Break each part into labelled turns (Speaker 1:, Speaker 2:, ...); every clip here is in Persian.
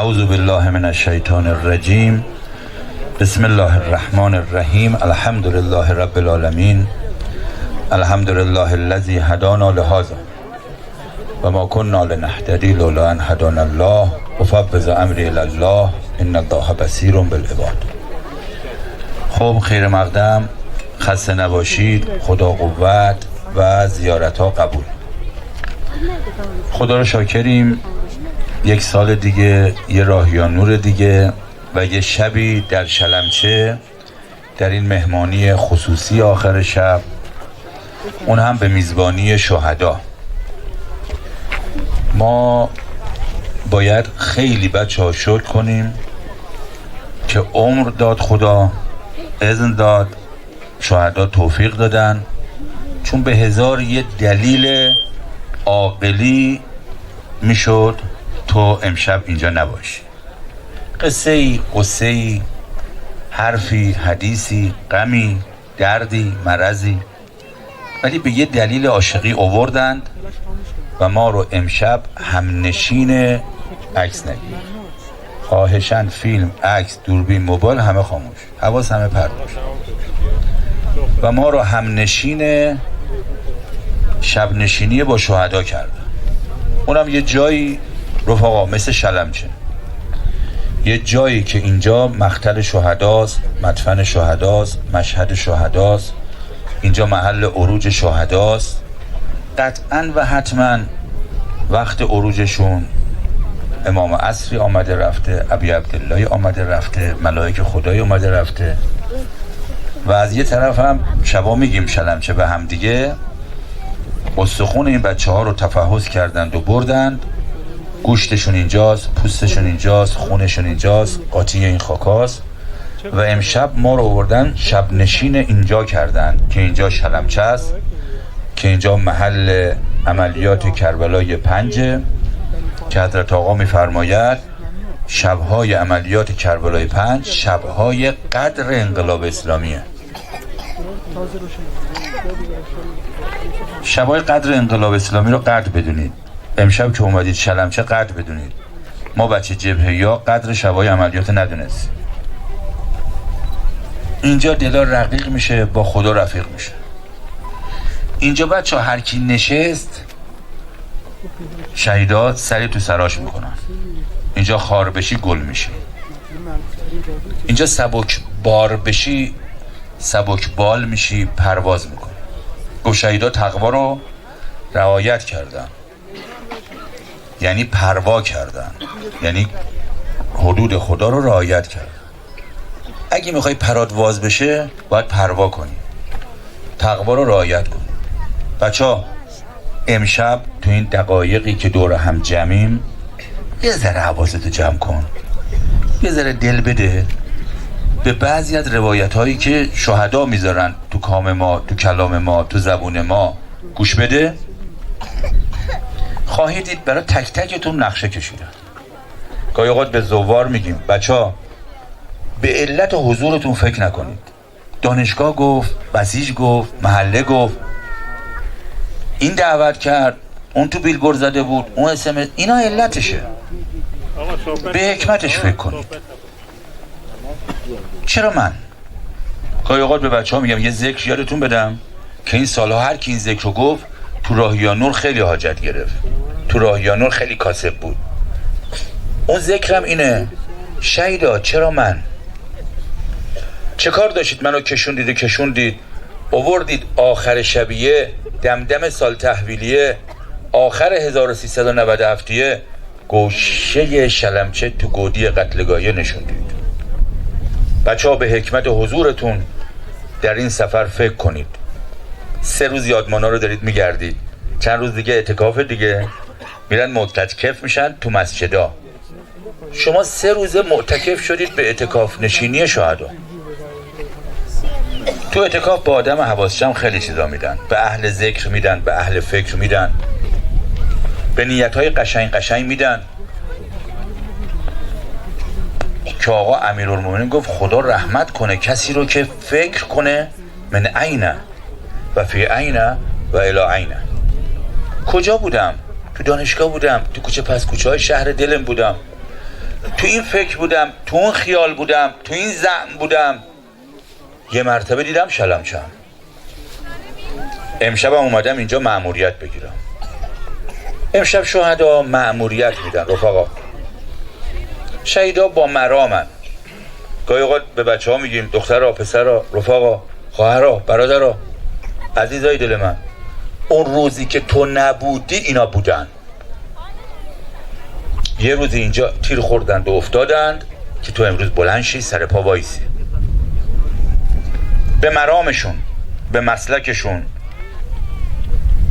Speaker 1: اعوذ بالله من الشیطان الرجیم. بسم الله الرحمن الرحیم. الحمد لله رب العالمین. الحمد لله الذی هدانا لهذا و ما كنا لنهتدی لولا ان هدانا الله افوض امری الی الله ان الله بصیر بالعباد. خب خیر مقدم، خسته نباشید، خدا قوت و زیارت ها قبول. خدا رو شاکریم، یک سال دیگه، یه راه یا نور دیگه و یه شبی در شلمچه در این مهمانی خصوصی آخر شب، اون هم به میزبانی شهدا. ما باید خیلی بچه ها شکر کنیم که عمر داد خدا، اذن داد، شهدا توفیق دادن، چون به هزار یه دلیل عاقلی میشد تو امشب اینجا نباشی. قصه ای، قصه ای، حرفی، حدیثی، غمی، دردی، مرضی، ولی به یه دلیل عاشقی آوردند و ما رو امشب همنشین عکس نگیر. خواهشاً فیلم، عکس، دوربین، موبایل همه خاموش، حواس همه پرت باشه و ما رو همنشین شب نشینی با شهدا کردن. اونم یه جایی رفقا مثل شلمچه، یه جایی که اینجا مقتل شهداست، مدفن شهداست، مشهد شهداست، اینجا محل عروج شهداست. قطعاً و حتماً وقت عروجشون امام عصری آمده رفته، ابی عبدالله آمده رفته، ملائک خدای آمده رفته و از یه طرف هم شبا میگیم شلمچه به هم دیگه استخون این بچه ها رو تفحص کردند و بردند. گوشتشون اینجاست، پوستشون اینجاست، خونشون اینجاست، قاطی این خاکاست و امشب ما رو آوردن شب نشین اینجا کردن که اینجا شلمچه است، که اینجا محل عملیات کربلای 5 که حضرت آقا میفرماید شبهای عملیات کربلای 5 شبهای قدر انقلاب اسلامیه. شبهای قدر انقلاب اسلامی رو قدر بدونید. امشب که اومدید شلمچه قدر بدونید. ما بچه جبهه یا قدر شبهای عملیات ندونستیم. اینجا دلا رقیق میشه، با خدا رفیق میشه. اینجا بچه هر کی نشست شهیدات سری تو سراش میکنن. اینجا خار بشی گل میشی. اینجا سبک بار بشی سبک بال میشی، پرواز میکنی. گفت شهیدات تقوا رو رعایت کردن، یعنی پروا کردن، یعنی حدود خدا رو رعایت کردن. اگه میخوای پرات واز بشه باید پروا کنی، تقوا رو رعایت کنی. بچه‌ها امشب تو این دقایقی که دور هم جمعیم یه ذره حواستو جمع کن، یه ذره دل بده به بعضی از روایت هایی که شهدا میذارن تو کام ما، تو کلام ما، تو زبون ما. گوش بده. خواهید دید برای تک تکتون نقشه کشیدن. گاهی اوقات به زوار میگیم بچه‌ها به علت حضورتون فکر نکنید. دانشگاه گفت، بسیج گفت، محله گفت، این دعوت کرد، اون تو بیلبورد زده بود، اون اسمس، اینا علتشه. به حکمتش فکر کنید. چرا من؟ گاهی اوقات به بچه ها میگم یه ذکر یادتون بدم که این سالها هر کی این ذکر رو گفت تو راهیانور خیلی حاجت گرفت، تو راهیانور خیلی کاسب بود. اون ذکرم اینه: شهیدا چرا من؟ چه کار داشتید منو کشوندید آوردید آخر شبیه دمدم سال تحویلیه آخر 1397 گوشه شلمچه تو گودی قتلگاهی نشوندید. بچه ها به حکمت حضورتون در این سفر فکر کنید. 3 روز یادمانا رو دارید میگردید، چند روز دیگه اعتکاف دیگه، میرن معتکف میشن تو مسجدا. شما 3 روز معتکف شدید به اعتکاف نشینی شهدا. تو اعتکاف با آدم حواس جمع خیلی چیزا میدن، به اهل ذکر میدن، به اهل فکر میدن، به نیتهای قشنگ میدن. که آقا امیرالمومنین گفت خدا رحمت کنه کسی رو که فکر کنه من عینه و فی عینه و الی عینه. کجا بودم؟ تو دانشگاه بودم، تو کوچه پس کوچه های شهر دلم بودم، تو این فکر بودم، تو اون خیال بودم، تو این زعم بودم. یه مرتبه دیدم شلمچم. امشبم اومدم اینجا مأموریت بگیرم. امشب شهدا مأموریت میدن رفقا. شهیدا با مرامن. گاهی اوقات به بچه ها میگیم دخترها، پسرها، رفقا، خواهرها، برادرها، عزیزای دل من، اون روزی که تو نبودی اینا بودن. یه روزی اینجا تیر خوردند و افتادند که تو امروز بلند شی سر پا وایسی. به مرامشون، به مسلکشون،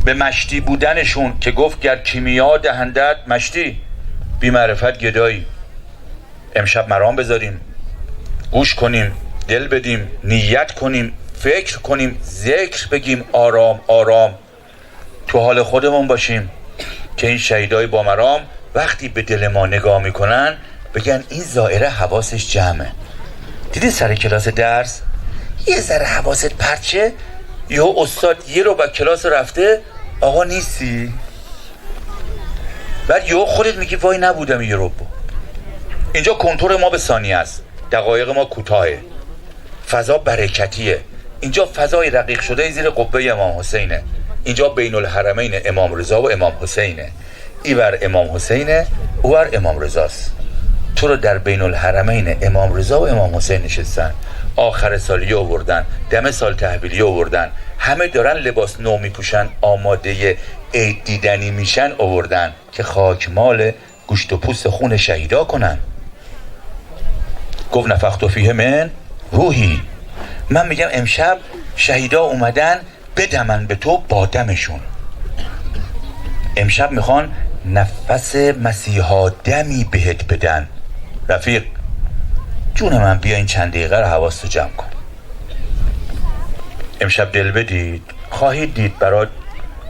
Speaker 1: به مشتی بودنشون که گفت گر کیمیا دهندت مشتی بی معرفت گدایی. امشب مرام بذاریم، گوش کنیم، دل بدیم، نیت کنیم، فکر کنیم، ذکر بگیم، آرام آرام تو حال خودمون باشیم که این شهیدای با مرام وقتی به دل ما نگاه میکنن بگن این زائره حواسش جمعه. دیدی سر کلاس درس یه ذره حواست پرچه، یهو استاد یه رو با کلاس رفته آقا نیستی، بعد یهو خودت میگی وای نبودم یه رو. اینجا کنتور ما به ثانیه است، دقایق ما کوتاهه، فضا برکتیه. اینجا فضای رقیق شده زیر قبه امام حسینه. اینجا بین الحرمین امام رضا و امام حسینه. ایور امام حسینه، اوور امام رضاست. تو رو در بین الحرمین امام رضا و امام حسین نشستن. آخر سالیه آوردن، دم سال تحویلیه آوردن، همه دارن لباس نو میپوشن، آماده عید دیدنی میشن آوردن که خاکمال گوشت و پوست خون شهیدا کنن. گفت نفخت فیه من روحی. من میگم امشب شهیدا اومدن بدمن به تو با دمشون. امشب میخوان نفس مسیحا دمی بهت بدن. رفیق جون من بیا این چند دقیقه رو حواستو جمع کن. امشب دل بدید، خواهید دید برات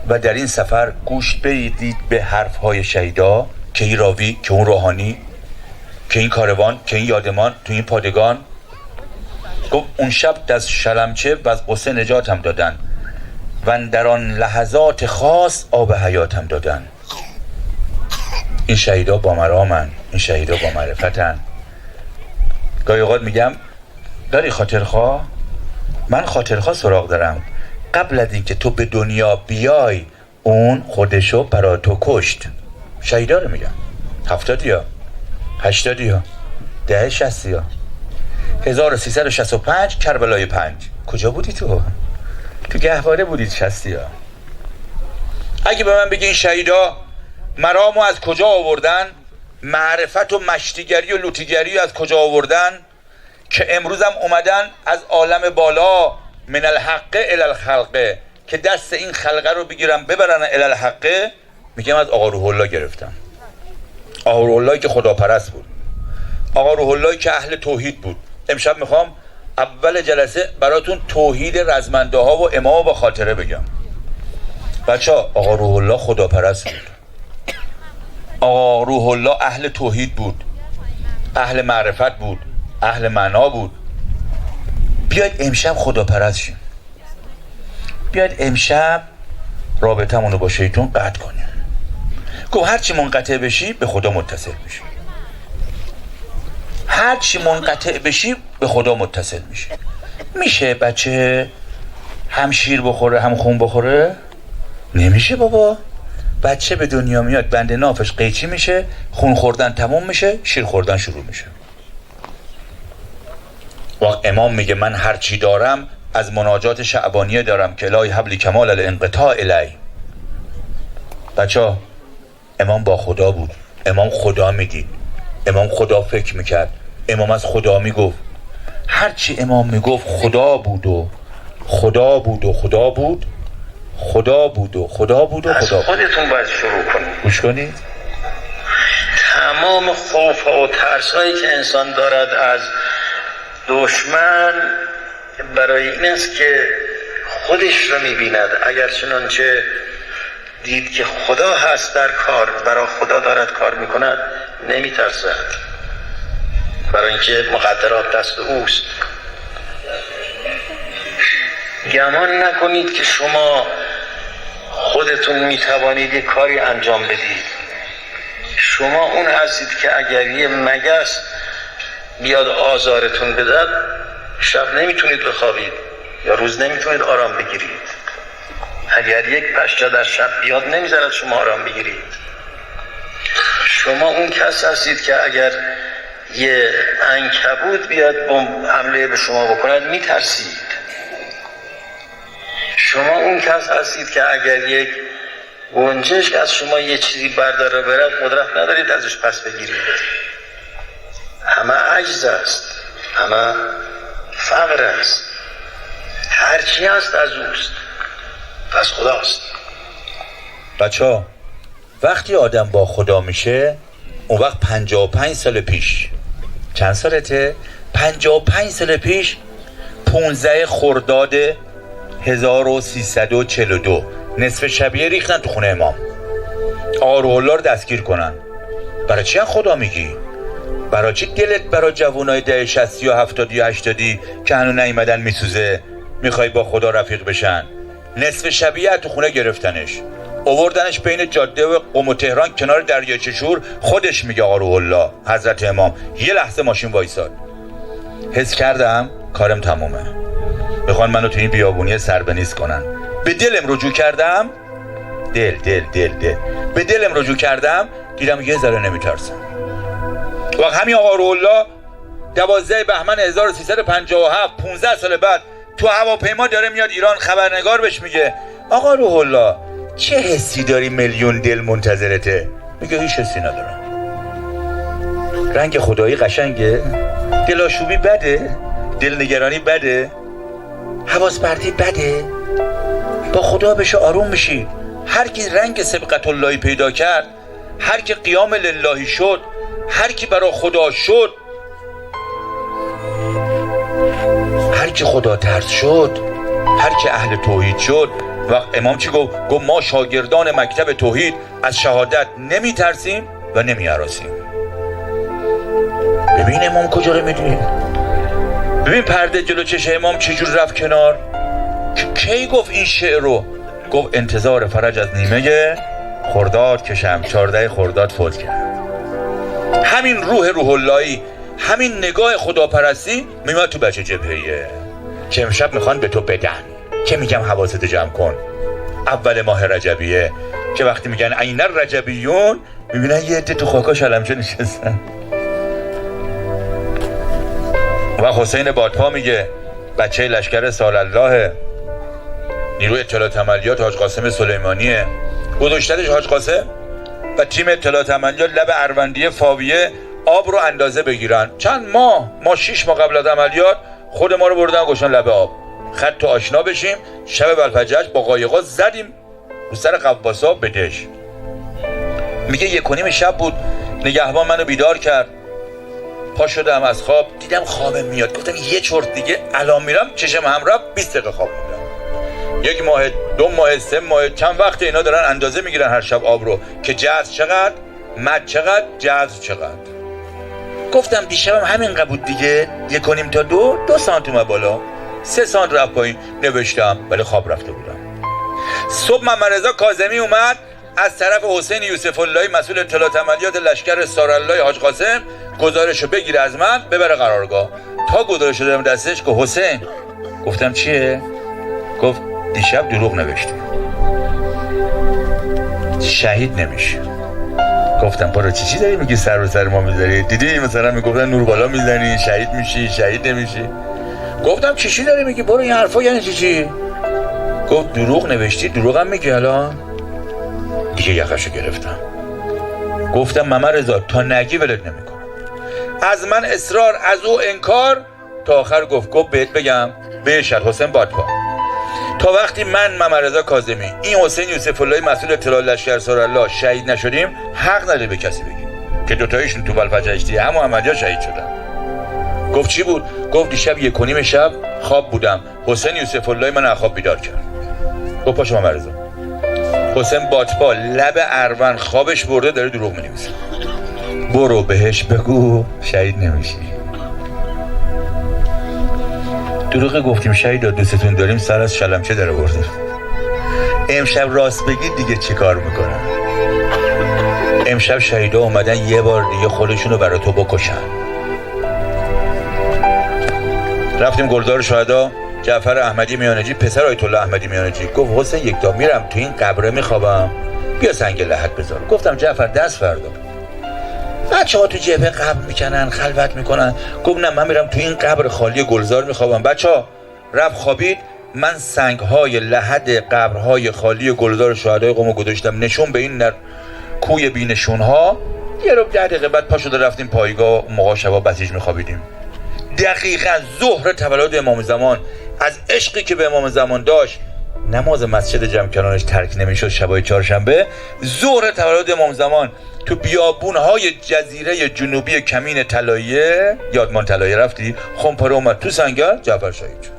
Speaker 1: و در این سفر گوش بدید به حرفهای شهیدا که این راوی، که اون روحانی، که این کاروان، که این یادمان، تو این پادگان. گفت اون شب دست شلمچه و از قصه نجاتم دادن و در آن لحظات خاص آب حیاتم دادن. این شهیدا با مرامن، این شهیدا با معرفتن. گاهی اوقات میگم داری خاطرخواه؟ من خاطرخواه سراغ دارم. قبل از اینکه تو به دنیا بیای اون خودشو برا تو کشت. شهیدا رو میگم. 70 یا 80 یا 10 60 یا 1365 کربلای 5. کجا بودی تو؟ تو گهواره بودی 60 یا. اگه به من بگی این شهیدا مرامو از کجا آوردن، معرفت و مشتیگری و لوتیگری از کجا آوردن که امروزم اومدن از عالم بالا من الحقه الی الخلقه که دست این خلقه رو بگیرن ببرن الی الحقه. میگم از آقا روح الله گرفتم. آقا روح الله که خداپرست بود، آقا روح الله که اهل توحید بود. امشب میخوام اول جلسه براتون توحید رزمنده ها و امام با خاطره بگم. بچه ها آقا روح الله خداپرست بود، آقا روح الله اهل توحید بود، اهل معرفت بود، اهل معنا بود. بیاید امشب خداپرست شیم. بیاید امشب رابطمون رو با شیطان قطع کنیم. گفت هرچی منقطع بشی به خدا متصل میشی. هرچی منقطع بشی به خدا متصل میشی. میشه بچه هم شیر بخوره هم خون بخوره؟ نمیشه بابا. بچه به دنیا میاد بند نافش قیچی میشه، خون خوردن تموم میشه، شیر خوردن شروع میشه. وقت امام میگه من هرچی دارم از مناجات شعبانیه دارم که الهی حبلی کمال الانقطاع الی. بچه امام با خدا بود، امام خدا میدید، امام خدا فکر میکرد، امام از خدا میگفت. هرچی امام میگفت خدا بود و خدا بود و خدا بود، خدا بود و خدا بود و خدا بود.
Speaker 2: خودتون باید شروع کنید.
Speaker 1: گوش کنید.
Speaker 2: تمام خوف و ترس هایی که انسان دارد از دشمن برای این است که خودش رو میبیند. اگر چنانچه دید که خدا هست در کار، برای خدا دارد کار میکند، نمیترسد، برای اینکه مقدرات دست اوست. گمان نکنید که شما خودتون میتوانید یک کاری انجام بدید. شما اون هستید که اگر یه مگس بیاد آزارتون بدهد شب نمیتونید بخوابید یا روز نمیتونید آرام بگیرید. اگر یک پشه در شب بیاد نمیذارد شما آرام بگیرید. شما اون کس هستید که اگر یه عنکبوت بیاد حمله به شما بکند میترسید. شما اون کس هستید که اگر یک گنجشک از شما یه چیزی برداره برد قدرت ندارید ازش پس بگیرید. همه عجز است، همه فقر است، هرچی هست از اوست، پس خداست.
Speaker 1: بچه‌ها وقتی آدم با خدا میشه اون وقت 55 سال پیش، چند سالته؟ 55 سال پیش 15 خرداد 1342 نصف شبیه ریختن تو خونه امام. آقا روح الله رو دستگیر کنن. برای چی خدا میگی؟ برای چی دلت برای جوانای ده 60 و 70 و 80 که هنو نیومدن میسوزه میخوای با خدا رفیق بشن؟ نصف شبیه تو خونه گرفتنش، آوردنش بین جاده و قم و تهران کنار دریاچه شور. خودش میگه آقا روح الله حضرت امام یه لحظه ماشین وایساد، حس کردم کارم تمومه، میخوان منو تو این بیابونی سربنیز کنن. به دلم رجوع کردم، دل به دلم رجوع کردم، دیدم یه ذره نمیترسم. و همین آقا روح الله 12 بهمن 1357 15 سال بعد تو هواپیما داره میاد ایران. خبرنگار بهش میگه آقا روح الله چه حسی داری میلیون دل منتظرته؟ میگه هیچ حسی ندارم. رنگ خدایی قشنگه، دلاشوبی بده، دلنگرانی بده، حواس پرتی بده، با خدا بشه آروم میشی. هر کی رنگ سبقت اللهی پیدا کرد، هر کی قیام للهی شد، هر کی برای خدا شد، هر کی خدا ترس شد، هر کی اهل توحید شد. وقت امام چی گفت؟ گفت ما شاگردان مکتب توحید از شهادت نمی ترسیم و نمی هراسیم. ببین امام کجا رو میدونی؟ ببین پرده جلو چشم امام چجور رفت کنار. کی گفت این شعر رو؟ گفت انتظار فرج از نیمه خرداد کشم، 14 خرداد فوت کرد. همین روح اللهی، همین نگاه خداپرستی میاد تو بچه جبهه‌ایه که امشب میخوان به تو بدن، که میگم حواست جمع کن. اول ماه رجبیه که وقتی میگن عین الرجبیون میبینن یه عده تو خاکا شلمچه نشستن. و حسین بادپا میگه بچه لشکر سال الله نیروی اطلاعات عملیات حاج قاسم سلیمانیه، گذاشتنش حاج قاسم و تیم اطلاعات عملیات لب اروندیه فاویه آب رو اندازه بگیرن. چند ماه 6 ماه قبل از عملیات خود ما رو بردن گوشن لب آب، خط آشنا بشیم. شب بلفجر با قایقا زدیم رو سر قواصا بدش. میگه 1:30 شب بود، نگهبان منو بیدار کرد. پا شدم از خواب، دیدم خوابم میاد. گفتم یه چرت دیگه الان میرم، چشم هم رفت 20 دقیقه خواب موندم. 1 ماه 2 ماه 3 ماه چند وقت اینا دارن اندازه میگیرن هر شب آب رو که جذب چقدر، مد چقدر، جذب چقدر. گفتم دیشبم همین بود دیگه، 1:30 تا 2 سانت اومد بالا، 3 سانت رفت پایین. نوشتم ولی خواب رفته بودم. صبح محمد رضا کاظمی اومد از طرف حسین یوسف اللهی مسئول اطلاعات عملیات لشکر سارالله حاج قاسم گزارشو بگیره از من ببره قرارگاه. تا گزارشو دادم دستش که حسین، گفتم چیه؟ گفت دیشب دروغ نوشتی، شهید نمیشه. گفتم برای چی داری میگی سر رو سر ما میذاری؟ دیدی مثلا میگفتن نور بالا میزنی شهید میشی، شهید نمیشی. گفتم چی داری میگی؟ برو این حرفا یعنی چی؟ گفت دروغ نوشتی. دروغم میگی الان؟ دیگه یخشو گرفتم. گفتم محمد رضا تا نگی ولت نمیکنم. از من اصرار، از او انکار، تا آخر گفت بهت بگم بشد حسین بادپا، تا وقتی من محمد رضا کاظمی این حسین یوسف اللهی مسئول اطلاع لشکر سارالله شهید نشدیم، حق نداری به کسی بگی که دوتایشون تو بلفجشتی هم محمدیا شهید شدن. گفت چی بود؟ گفت دیشب 1:30 شب خواب بودم، حسین یوسف اللهی من از خواب بیدار کرد. گفت پاشو محمد رضا. حسین بادپا لب اروند خوابش برده داره دروغ می‌نویسه. برو بهش بگو شهید نمیشی. دروغ گفتیم شهید دوستتون داریم سر از شلمچه در آورده. امشب راست بگید دیگه چی کار میکنم؟ امشب شهیدا اومدن یه بار دیگه خودشونو برای تو بکشن. رفتیم گلزار شهدا. جعفر احمدی میانجی پسر آیت الله احمدی میانجی گفت حسین یکتا میرم تو این قبره میخوابم، بیا سنگ لحد بذار. گفتم جعفر دست فردا. بچه‌ها تو جبهه قبر میکنن، خلوت میکنن. گفت نه من میرم تو این قبر خالی گلزار میخوابم. بچه‌ها رفت خوابید. من سنگ‌های لحد قبرهای خالی گلزار شهدای قم گذاشتم نشون به این کوی بی‌نشون‌ها. یه رو 10 دقیقه بعد پا شده رفتیم پایگاه. موقع شبا بسیج میخوابیدیم. دقیقاً ظهر تولد امام زمان، از عشقی که به امام زمان داشت نماز مسجد جمع کردنش ترک نمیشد. شبای چهارشنبه ظهر تولد امام زمان تو بیابونهای جزیره جنوبی کمین طلایه، یادمان طلایه رفتی؟ خمپاره اومد تو سنگر. جعفر شهید شد.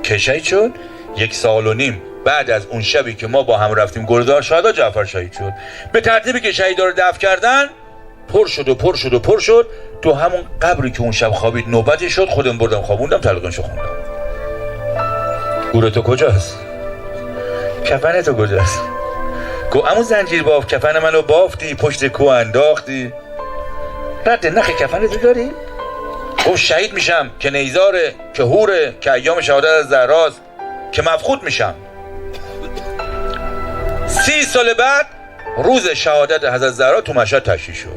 Speaker 1: که شهید شد 1 سال و نیم بعد از اون شبی که ما با هم رفتیم گلزار شهدا جعفر شهید شد. به ترتیبی که شهیدا رو دفن کردن پر شد. تو همون قبری که اون شب خوابید نوبتی شد. خودم بردم خوابوندم، تلقینشو خوندم. گورتو کجاست؟ کفنتو کجاست؟ گو امو زنجیر باف کفن منو بافتی، پشت کو انداختی. رد نخ کفنتو داری؟ گو شهید میشم که نیزاره، که هوره، که ایام شهادت از زهراست، که مفقود میشم. 30 سال بعد روز شهادت حضرت زهرا تو مشهد تشییع شد.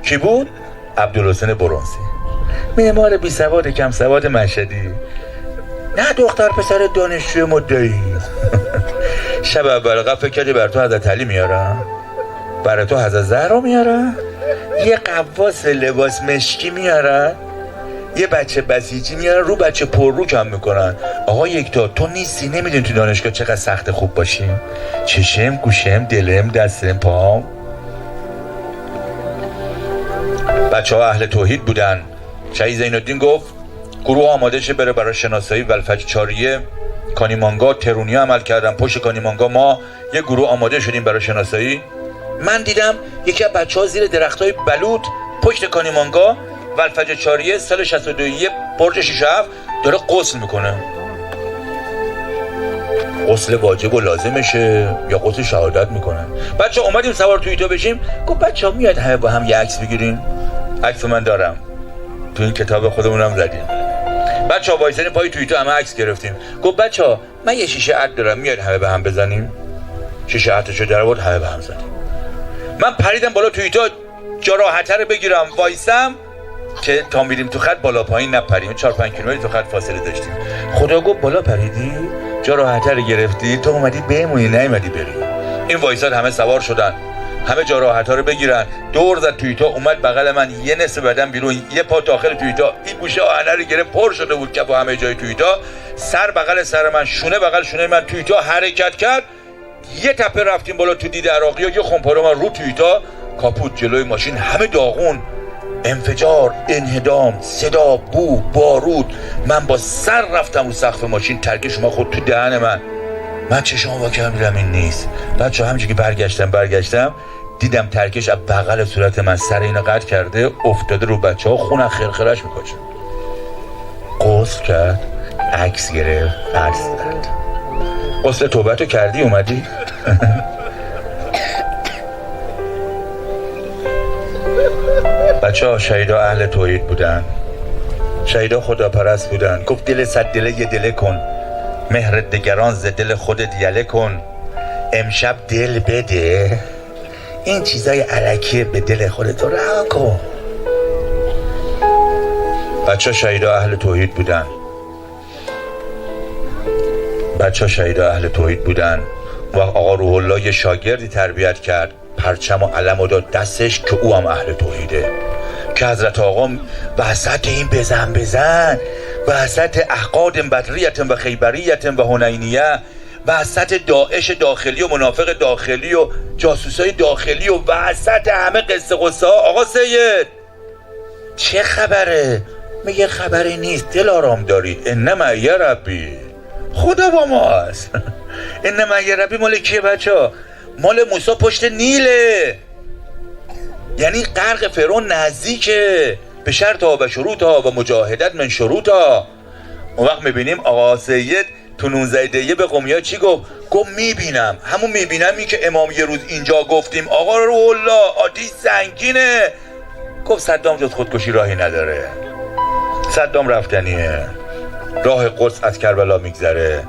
Speaker 1: کی بود؟ عبدالحسین برنسی، معمار بی سواد کم سواد مشهدی. نه دختر پسر دانشجوی مدعی. شب اول قبل فکر کردی بر تو حضرت علی میارم، برای تو حضرت زهرا میارم، یه قواس لباس مشکی میارن، یه بچه بسیجی میارن رو بچه پر رو کم میکنن. آقا یکتا تو نیستی، نمیدونی تو دانشگاه چقدر سخت خوب باشیم. چشم، گوشم، دلم، دستم، پام. بچه ها اهل توحید بودن. شهید زینالدین گفت گروه آماده شه بره برای شناسایی ولفج چاریه. کانیمانگا ترونیا عمل کردن. پشت کانیمانگا ما یه گروه آماده شدیم برای شناسایی. من دیدم یکی از بچه ها زیر درختای بلوط پشت کانیمانگا ولفج چاریه سال 62 برج 67 داره غسل میکنه. غسل واجب و لازمشه یا غسل شهادت میکنن. بچه اومدیم سوار توییتا بشیم. گفت بچه ها میاد همه با هم یه عکس بگیرین. عکس من دارم تو این کتاب خودمونم زدیم. بچه ها وایسادیم پای توییتا همه عکس گرفتیم. گفت بچه ها من یه شیشه عد دارم، میاد همه به هم بزنیم. شیشه عدشو در آورد، همه به هم زدیم. من پریدم بالا توییتا جا راحت‌تر بگیرم وایسم که تا میریم تو خط بالا پایین نپریم. 4-5 کیلومتر تو خط فاصله داشتیم. خدا گفت بالا پریدی جا راحت‌تر گرفتی، تو اومدی بمونی نیومدی بری. این وایساد همه سوار شدن، همه جا راحت‌ها رو بگیرن. دور زد توییتا اومد بغل من، یه نصف بدن بیرون، یه پا داخل توییتا. این گوشه آهنه رو گرفت، پر شده بود کف همه جای توییتا. سر بغل سر من، شونه بغل شونه من. توییتا حرکت کرد، یه تپه رفتیم بالا تو دید عراقی و یه خمپاره من رو توییتا. کاپوت جلوی ماشین همه داغون. انفجار، انهدام، صدا، بو، بارود. من با سر رفتم رو سقف ماشین. ترک شما خود تو دهن من چشمو وا کردم دیدم این نیست. بچه همینجوری که برگشتم دیدم ترکش از بغل صورت من سر اینو قطع کرده افتاده رو. بچه ها خون خرخرش میکشه. غسل کرد، عکس گرفت، عکس داد. غسل توبتو کردی اومدی؟ بچه ها شهیدا اهل توحید بودن، شهیدا خداپرست بودن. گفت دل صد دله یه دله کن، مهر دگران ز دل خودت یله کن. امشب دل بده، این چیزای الکی به دل خودت رها کن. بچه ها شهیدا اهل توحید بودن، بچه ها شهیدا اهل توحید بودن. و آقا روح الله یه شاگردی تربیت کرد، پرچم و علم و داد دستش که او هم اهل توحیده. که حضرت آقا وسط این بزن وسط احقاد بدریت و خیبریت و هنینیه، وسط داعش داخلی و منافق داخلی و جاسوسای داخلی و وسط همه قصه قصه ها. آقا سید چه خبره؟ میگه خبری نیست، دل آرام دارید. انما یا ربی، خدا با ماست. انما یا ربی مال کیه بچه ها؟ مال موسی پشت نیله. یعنی غرق فرعون نزدیکه، به شرط ها و شروط ها و مجاهدت من شروط ها. اون وقت میبینیم آقا سید تو 19 دقیقه به قومیا چی گفت میبینم. همون میبینمی که امام یه روز اینجا گفتیم آقا روح الله آتیش سنگینه، گفت صدام جز خودکشی راهی نداره، صدام رفتنیه، راه قدس از کربلا میگذره.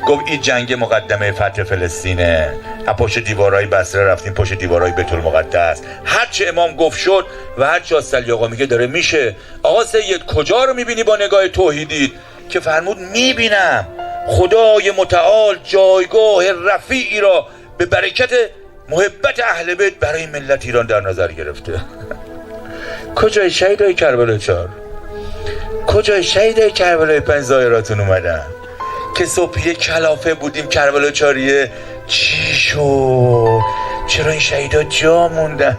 Speaker 1: گفت این جنگ مقدمه فتح فلسطینه، از پشت دیوارهای بصره رفتیم پشت دیوارهای بیت المقدس. هرچه امام گفت شد و هرچه آسلی آقا میگه داره میشه. آقا سید کجا رو میبینی با نگاه توحیدی؟ که فرمود میبینم خدای متعال جایگاه رفیعی را به برکت محبت اهل بیت برای ملت ایران در نظر گرفته. کجای شهیدای کربلا 4؟ کجای شهیدای کربلای 5 ظاهراتون اومدن که صبحیه کلافه بودیم کربلا 4 چی شد؟ چرا این شهیدا جا موندن؟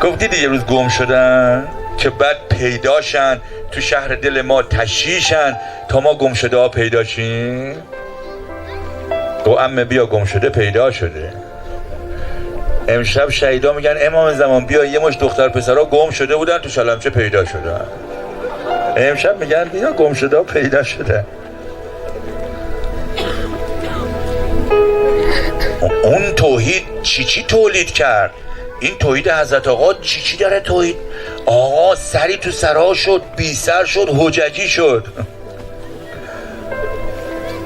Speaker 1: گفتی یه روز گم شدن که بعد پیداشن تو شهر دل ما تشییشن تا ما گم شده ها پیدا شیم. گو امه بیا گم شده پیدا شده. امشب شهیدا میگن امام زمان بیا یه مش دختر پسرها گم شده بودن تو شلمچه پیدا شدن. امشب میگن بیا گم شده ها پیدا شده. اون توحید چی تولید کرد؟ این توحید حضرت آقا چی داره توحید؟ آقا سری تو سرها شد، بی سر شد، حججی شد.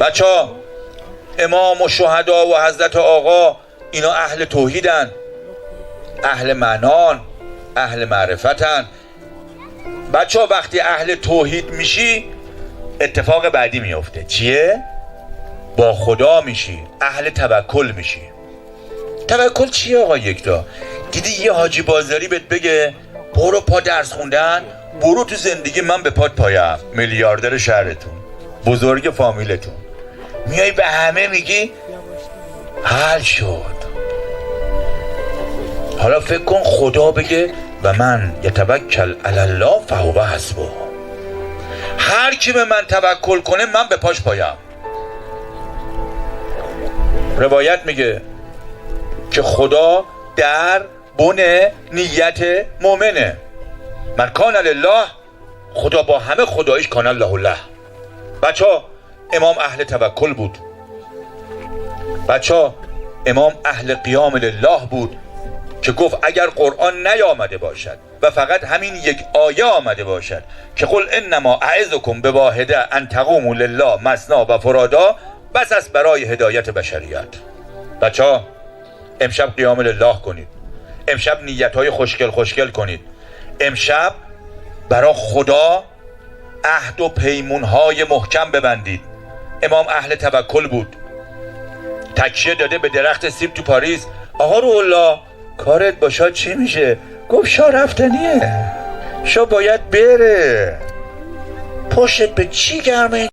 Speaker 1: بچه ها امام و شهدا و حضرت آقا اینا اهل توحیدن، اهل معنان، اهل معرفتن. بچه ها وقتی اهل توحید میشی اتفاق بعدی میفته. چیه؟ با خدا میشی، اهل توکل میشی. توکل چیه آقا یکتا؟ دیدی یه حاجی بازاری بهت بگه برو پا درس خوندن، برو تو زندگی من به پات پایم، میلیاردر شهرتون، بزرگ فامیلتون، میای به همه میگی حل شد. حالا فکر کن خدا بگه و من یتوکل علی الله فهو حسبه، هر کی به من توکل کنه من به پاش پایم. روایت میگه که خدا در بن نیت مؤمنه. من کان لله، خدا با همه خدایش کان الله له. بچه ها امام اهل توکل بود. بچه ها امام اهل قیام لله بود که گفت اگر قرآن نیامده باشد و فقط همین یک آیه آمده باشد که قل انما اعظکم بواحده ان تقوموا لله مثنی و فرادا، بس است برای هدایت بشریت. بچه ها امشب قیام لله کنید، امشب نیت‌های خوشگل کنید، امشب برای خدا عهد و پیمون‌های محکم ببندید. امام اهل توکل بود، تکیه داده به درخت سیب تو پاریس. آقا روح الله کارت با شاه چی میشه؟ گفت شاه رفتنیه، شاه باید بره. پشت به چی گرمه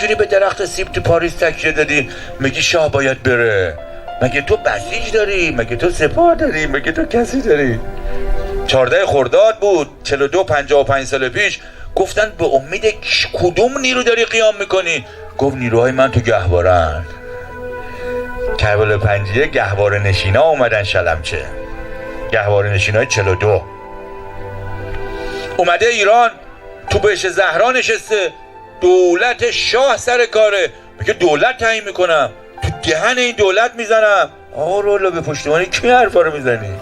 Speaker 1: اینجوری به درخت سیب تو پاریس تکیه دادی میگی شاه باید بره؟ مگه تو بسیج داری؟ مگه تو سپاه داری؟ مگه تو کسی داری؟ 14 خرداد بود 52-55 سال پیش. گفتن به امید کدوم نیرو داری قیام میکنی؟ گفت نیروهای من تو گهوارن. کربلا 5 گهواره نشینا اومدن شلمچه، گهواره نشینای 42 اومده ایران، تو بهش زهرا نشسته، دولت شاه سر کاره، میگه دولت تعیین میکنم، تو دهن این دولت میزنم. آقا رولا به پشتیبانی کی حرفا رو میزنی؟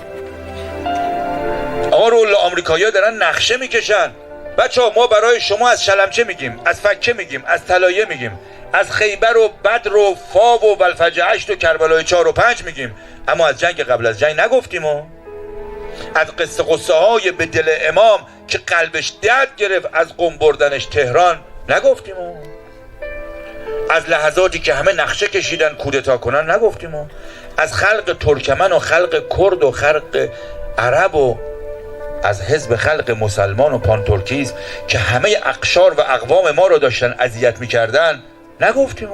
Speaker 1: آقا رولا آمریکایی‌ها دارن نقشه میکشن. بچه‌ها ما برای شما از شلمچه میگیم، از فکه میگیم، از طلایه میگیم، از خیبر و بدر و فاو و ولفجر 8 و کربلای 4 و 5 میگیم، اما از جنگ قبل از جنگ نگفتیم. و از قصه های به دل امام که قلبش درد گرفت از قم بردنش تهران نگفتیم. از لحظاتی که همه نقشه کشیدن کودتا کنن نگفتیم. از خلق ترکمن و خلق کرد و خلق عرب و از حزب خلق مسلمان و پانترکیز که همه اقشار و اقوام ما رو داشتن اذیت میکردن نگفتیم.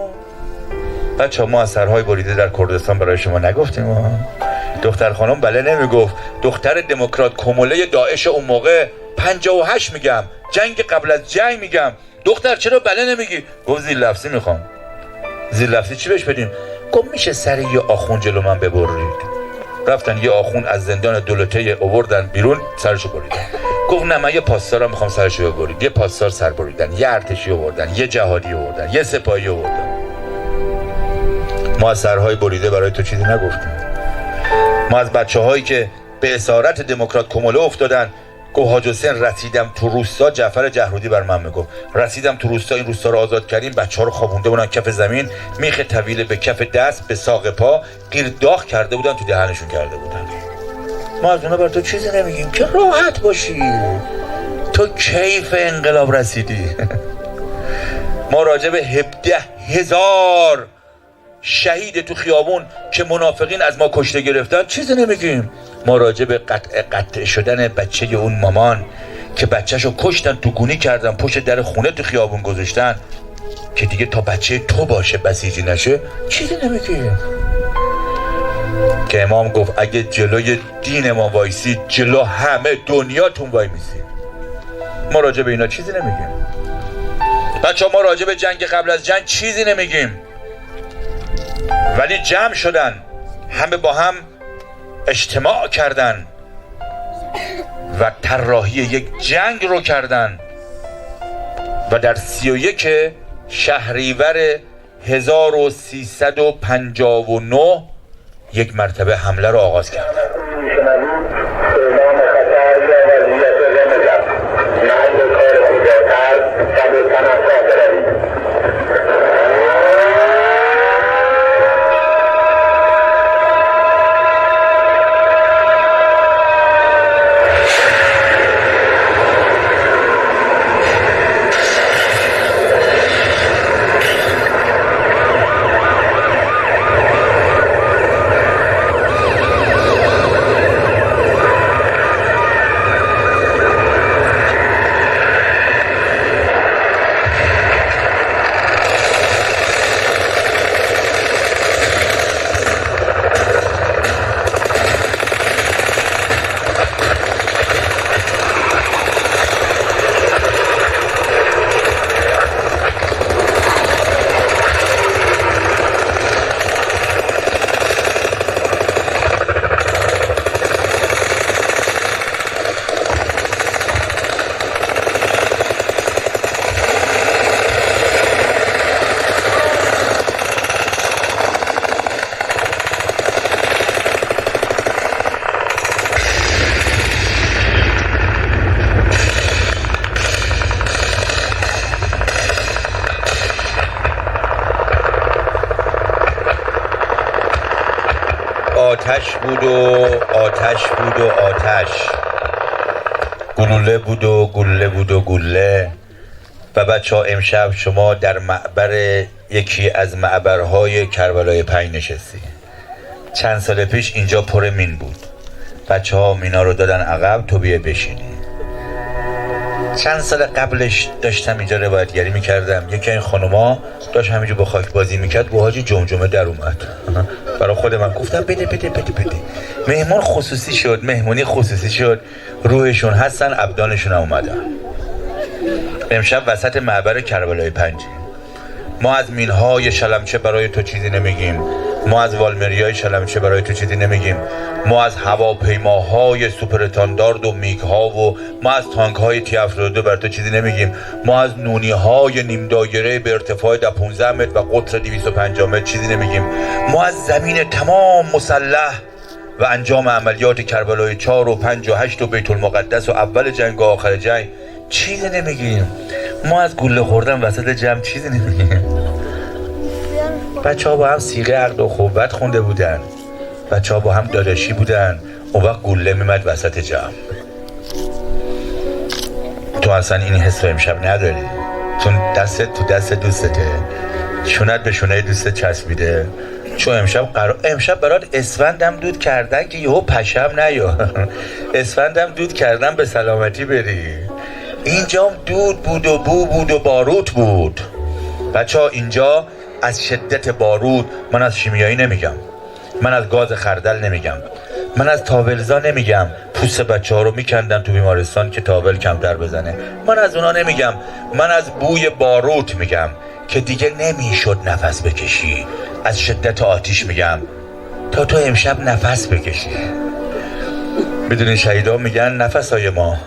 Speaker 1: بچه ما از سرهای بریده در کردستان برای شما نگفتیم. دختر خانم بله نمیگفت. دختر دموکرات کموله داعش اون موقع 58 میگم، جنگ قبل از جنگ میگم، دختر چرا بله نمیگی؟ گفت زیر لفظی میخوام. زیر لفظی چی بهش بدیم؟ گفت میشه سر یه آخون جلو من ببرید. رفتن یه آخون از زندان دولته آوردن بیرون، سرشو بریدن. گفت نه من یه پاسدار رو میخوام سرشو ببرید. یه پاسدار سر بریدن، یه ارتشی آوردن، یه جهادی آوردن، یه سپاهی آوردن. ما از سرهای بریده برای تو چیزی نگفتیم. ما از بچه هایی که به اسارت دموکرات کموله افتادن گفت حاج حسین رسیدم تو روستا، جعفر جهرودی بر من میگفت رسیدم تو روستا، این روستا رو آزاد کردیم، بچه ها رو خوابونده بودن کف زمین، میخ طویل به کف دست به ساق پا گیر داغ کرده بودن، تو دهنشون کرده بودن. ما از اونا بر تو چیزی نمیگیم که راحت باشی، تو کیف انقلاب رسیدی. ما راجع به 17,000 شهید تو خیابون که منافقین از ما کشته گرفتن چیزی نمیگیم. ما راجع به قطع شدن بچه اون مامان که بچهشو کشتن، تو گونی کردن، پشت در خونه تو خیابون گذاشتن که دیگه تا بچه تو باشه بسیجی نشه چیزی نمیگیم. که امام گفت اگه جلوی دین ما وایسی جلو همه دنیاتون وای میسی. ما راجع به اینا چیزی نمیگیم. بچه ما راجع به جنگ قبل از جنگ چیزی نمیگیم، ولی جمع شدن، همه با هم اجتماع کردن و طراحی یک جنگ رو کردن و در 31 شهریور 1359 یک مرتبه حمله رو آغاز کردن. آتش بود و آتش بود و آتش، گلوله بود و گلوله بود و گلوله. و بچه ها امشب شما در معبر یکی از معبرهای کربلای 5 نشستی. چند سال پیش اینجا پر مین بود، بچه ها مینا رو دادن عقب، تو بیا بشینی. چند سال قبلش داشتم اینجا روایتگری میکردم، یکی این خانوما داشت همینجا با خاک بازی میکرد، با حاجی جمجمه در اومد. برای خود من گفتم بده بده بده بده. مهمان خصوصی شد، مهمونی خصوصی شد، روحشون هستن، ابدانشون هم اومدن. امشب وسط معبر کربلای 5. ما از مینهای شلمچه برای تو چیزی نمیگیم، ما از والمریای شلمچه برای تو چیزی نمیگیم، ما از هواپیماهای سوپر استاندارد و میگ ها و ما از تانک های تی 72 برای تو چیزی نمیگیم، ما از نونی های نیم دایره به ارتفاع 15 متر و قطر 250 متر چیزی نمیگیم، ما از زمین تمام مسلح و انجام عملیات کربلای 4 و 5 و 8 و بیت المقدس و اول جنگ و آخر جنگ چیزی نمیگیم، ما از گوله خوردن وسط جمع چیزی نمیگیم. بچه ها با هم سیغه عقد و خوبت خونده بودن، بچه ها با هم داداشی بودن، اون وقت گوله میمد وسط جمع. تو اصلا این حس رو امشب نداری، چون دستت تو دست دوستته، شونت به شونه دوستت چسبیده. چون امشب برات اسفندم دود کردن که یهو پشم نیا. اسفندم دود کردن به سلامتی بری. اینجا دود بود و بو بود و باروت بود. بچه ها اینجا از شدت بارود، من از شیمیایی نمیگم، من از گاز خردل نمیگم، من از تاولزا نمیگم، پوست بچه ها رو میکندن تو بیمارستان که تاول کمتر بزنه، من از اونا نمیگم، من از بوی باروت میگم که دیگه نمیشد نفس بکشی. از شدت آتیش میگم تا تو امشب نفس بکشی. بدون شهیدا میگن نفسای ما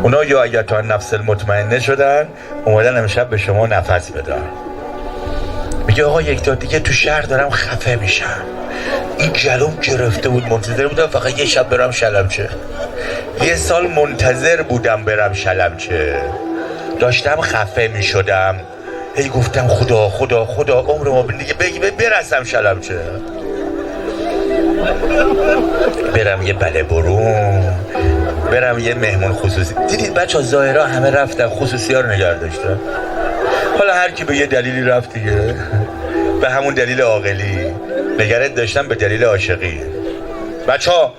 Speaker 1: اونا یا اگر تا نفس المطمئنه شدن اومدن امشب به شما نفس بدن. میگه آقا یکتا دیگه تو شهر دارم خفه میشم، این جلوم گرفته بود، منتظر بودم فقط یه شب برم شلمچه، 1 سال منتظر بودم برم شلمچه، داشتم خفه میشدم، هی گفتم خدا خدا خدا عمر ما دیگه برسم شلمچه، برم یه بله برون، برم یه مهمون خصوصی. دیدید بچه ها ظاهرا همه رفتن، خصوصی ها رو نگه داشتن. حالا هر کی به یه دلیلی رفت دیگه، به همون دلیل عاقلی، نگرت داشتن به دلیل عاشقی. بچه ها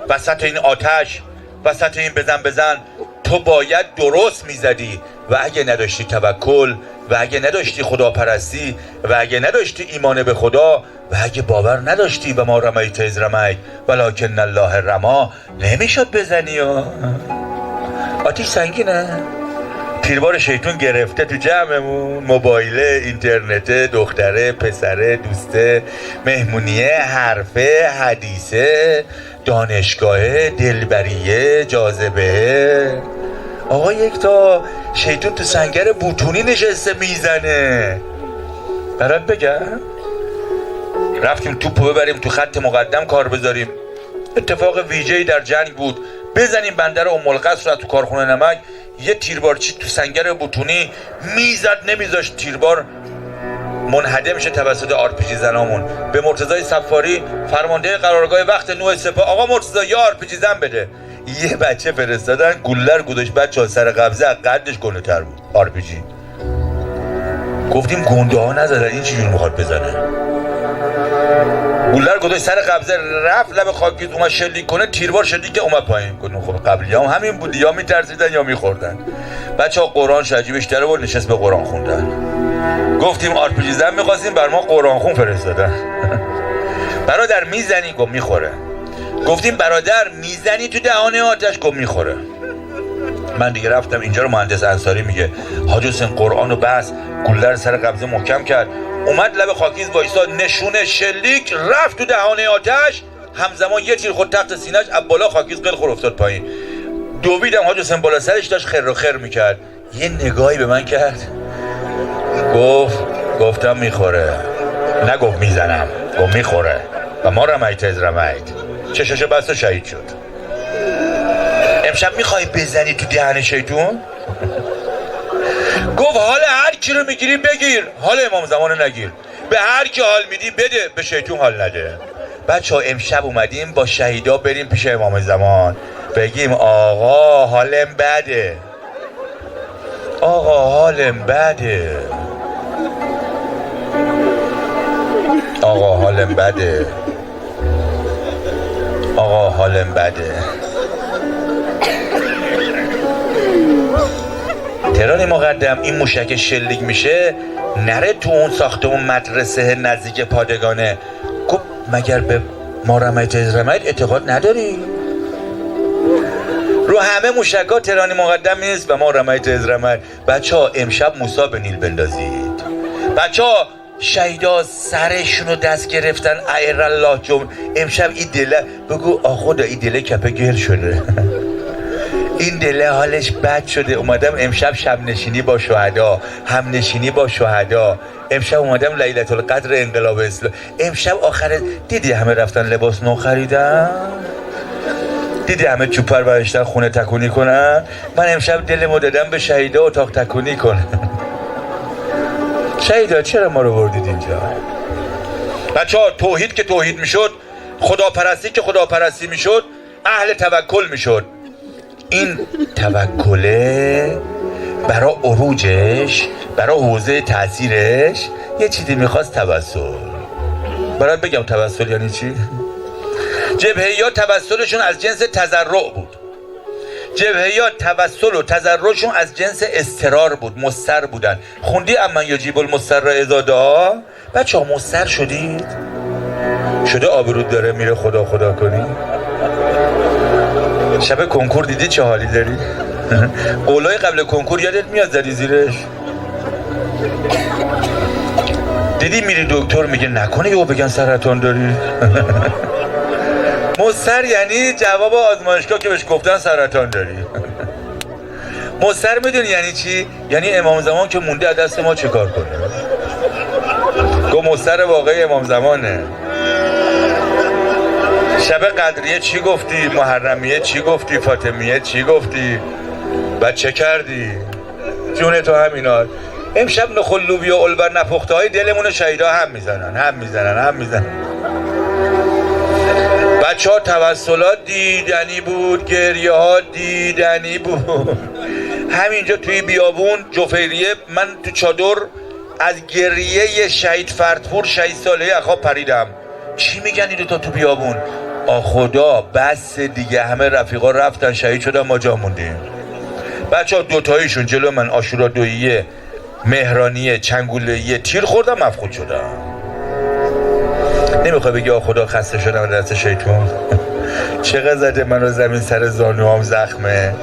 Speaker 1: وسط این آتش، وسط این بزن تو باید درست میزدی و اگه نداشتی توکل و اگه نداشتی خداپرستی و اگه نداشتی ایمان به خدا و اگه باور نداشتی و ما رمیت اذ رمیت ولکن الله رما، نمیشد بزنی. آتیش سنگینه، تیربار شیطون گرفته تو جمعمون، موبایله، اینترنت، دختره، پسره، دوسته، مهمونیه، حرفه، حدیثه، دانشگاهه، دلبریه، جاذبه. آقا یکتا شیطون تو سنگر بوتونی نشسته میزنه. برات بگم رفتیم توپو ببریم تو خط مقدم کار بذاریم، اتفاق ویژه‌ای در جنگ بود، بزنیم بندر ام القصر رو تو کارخونه نمک، یه تیربارچی تو سنگر بوتونی میزد نمیذاشت تیربار منهدم شه توسط آرپیجی زنامون. به مرتضی صفاری فرمانده قرارگاه وقت نوح سپاه، آقا مرتضی یه آرپیجی زن بده، یه بچه فرستادن گلر گذاشت، بچه سر قبضه از قدش گنده بود آرپیجی. گفتیم گنده ها نزدن، این چجوری میخواد بزنه؟ گلر گذاشت سر قبضه، رفت لب خاکیز اومد شلیک کنه، تیربار شلیک که اومد پایین. گفتم خب قبلی هم همین بود، یا میترسیدن یا میخوردن. بچه ها قرآن شجیبش داره بود، نشست به قرآن خوندن. گفتیم آرپیجی زن میخواستیم، بر ما قرآن خون فرستادن. برادر میزنی؟ گفت میخوره. گفتیم برادر میزنی تو دهانه آتش؟ گفت میخوره. من دیگه رفتم اینجا رو مهندس انصاری میگه حاج حسین قرآن رو بس، گلر سر قبضه محکم کرد، اومد لب خاکیز وایساد، نشونه شلیک رفت تو دهانه آتش، همزمان یه تیر خود تحت سینه‌اش، از بالا خاکیز قلخور افتاد پایین. دویدم حاج حسین بالا سرش داشت خر و خر میکرد، یه نگاهی به من کرد، گفتم میخوره، نگفت میزنم، گفت میخوره و ما رمیت اذ رمیت، چشاشو بست و شهید شد. امشب میخوای بزنی تو دهن شیطون؟ گفت حال هر کی رو میگیری بگیر، حال امام زمان نگیر، به هر کی حال میدی بده، به شیطون حال نده. بچه ها امشب اومدیم با شهیدا بریم پیش امام زمان بگیم آقا حالم بده، آقا حالم بده، آقا حالم بده، آقا حالم بده. تهران مقدم این موشک شلیک میشه نره تو اون ساختمون مدرسه نزدیک پادگانه. گفت مگر به ما رمیت اذ رمیت اعتقاد نداری؟ رو همه موشک‌ها تهران مقدم نیست و ما رمیت اذ رمیت. بچه ها امشب موسی به نیل بندازید. بچه ها شهیدا سرشونو دست گرفتن، ایر الله جم. امشب این دله بگو آخدا این دله کپه گل شده. این دله حالش بد شده. اومدم امشب شب نشینی با شهدا، هم نشینی با شهدا. امشب اومدم لیلة القدر انقلاب اسلام. امشب آخر دیدی همه رفتن لباس نو خریدن، دیدی همه چوپر برشتن خونه تکونی کنن. من امشب دلمو دادم به شهیدا اتاق تکونی کنن. شهیدا چرا ما رو بردید اینجا؟ بچه ها توحید که توحید میشد، خداپرستی که خداپرستی میشد، اهل توکل میشد. این توکله برای عروجش، برای حوزه تاثیرش یه چیزی میخواست توسل. برات بگم توسل یعنی چی؟ جبهیات توسلشون از جنس تضرع بود. جبهیات توسل و تضرعشون از جنس اضطرار بود، مضطر بودن. خوندی امن یجیب المضطر اذا دعا؟ بچه‌ها مضطر شدید؟ شده آبرود داره میره خدا خدا کنی؟ شب کنکور دیدی چه حالی داری؟ قولای قبل کنکور یادت میاد زدی زیرش؟ دیدی میری دکتر میگه نکنه یهو بگن سرطان داری؟ مضطر یعنی جواب آزمایشگاه که بهش گفتن سرطان داری. مضطر میدونی یعنی چی؟ یعنی امام زمان که مونده از دست ما چه کار کنه؟ گفت مضطر واقعی امام زمانه. شب قدریه چی گفتی؟ محرمیه چی گفتی؟ فاطمیه چی گفتی؟ بعد چه کردی؟ جون تو همینا. امشب نخل لوبیا البر نپخته های دلمون شهیدا هم میزنن. بچه ها توسلات دیدنی بود، گریه ها دیدنی بود. همینجا توی بیابون جفیریه من تو چادر از گریه شهید فردپور شهید ساله اخواب پریدم. چی میگن این دوتا تو بیابون؟ خدا بس دیگه، همه رفیقا رفتن شهید شدن، ما جا موندیم. بچه ها دوتاییشون جلو من آشورا دوییه، مهرانیه، چنگولهیه تیر خوردم مفقود شدم. نمیخوای بگی خدا خسته شدم دست شیطون؟ چقدر زده من رو زمین سر زانوام زخمه.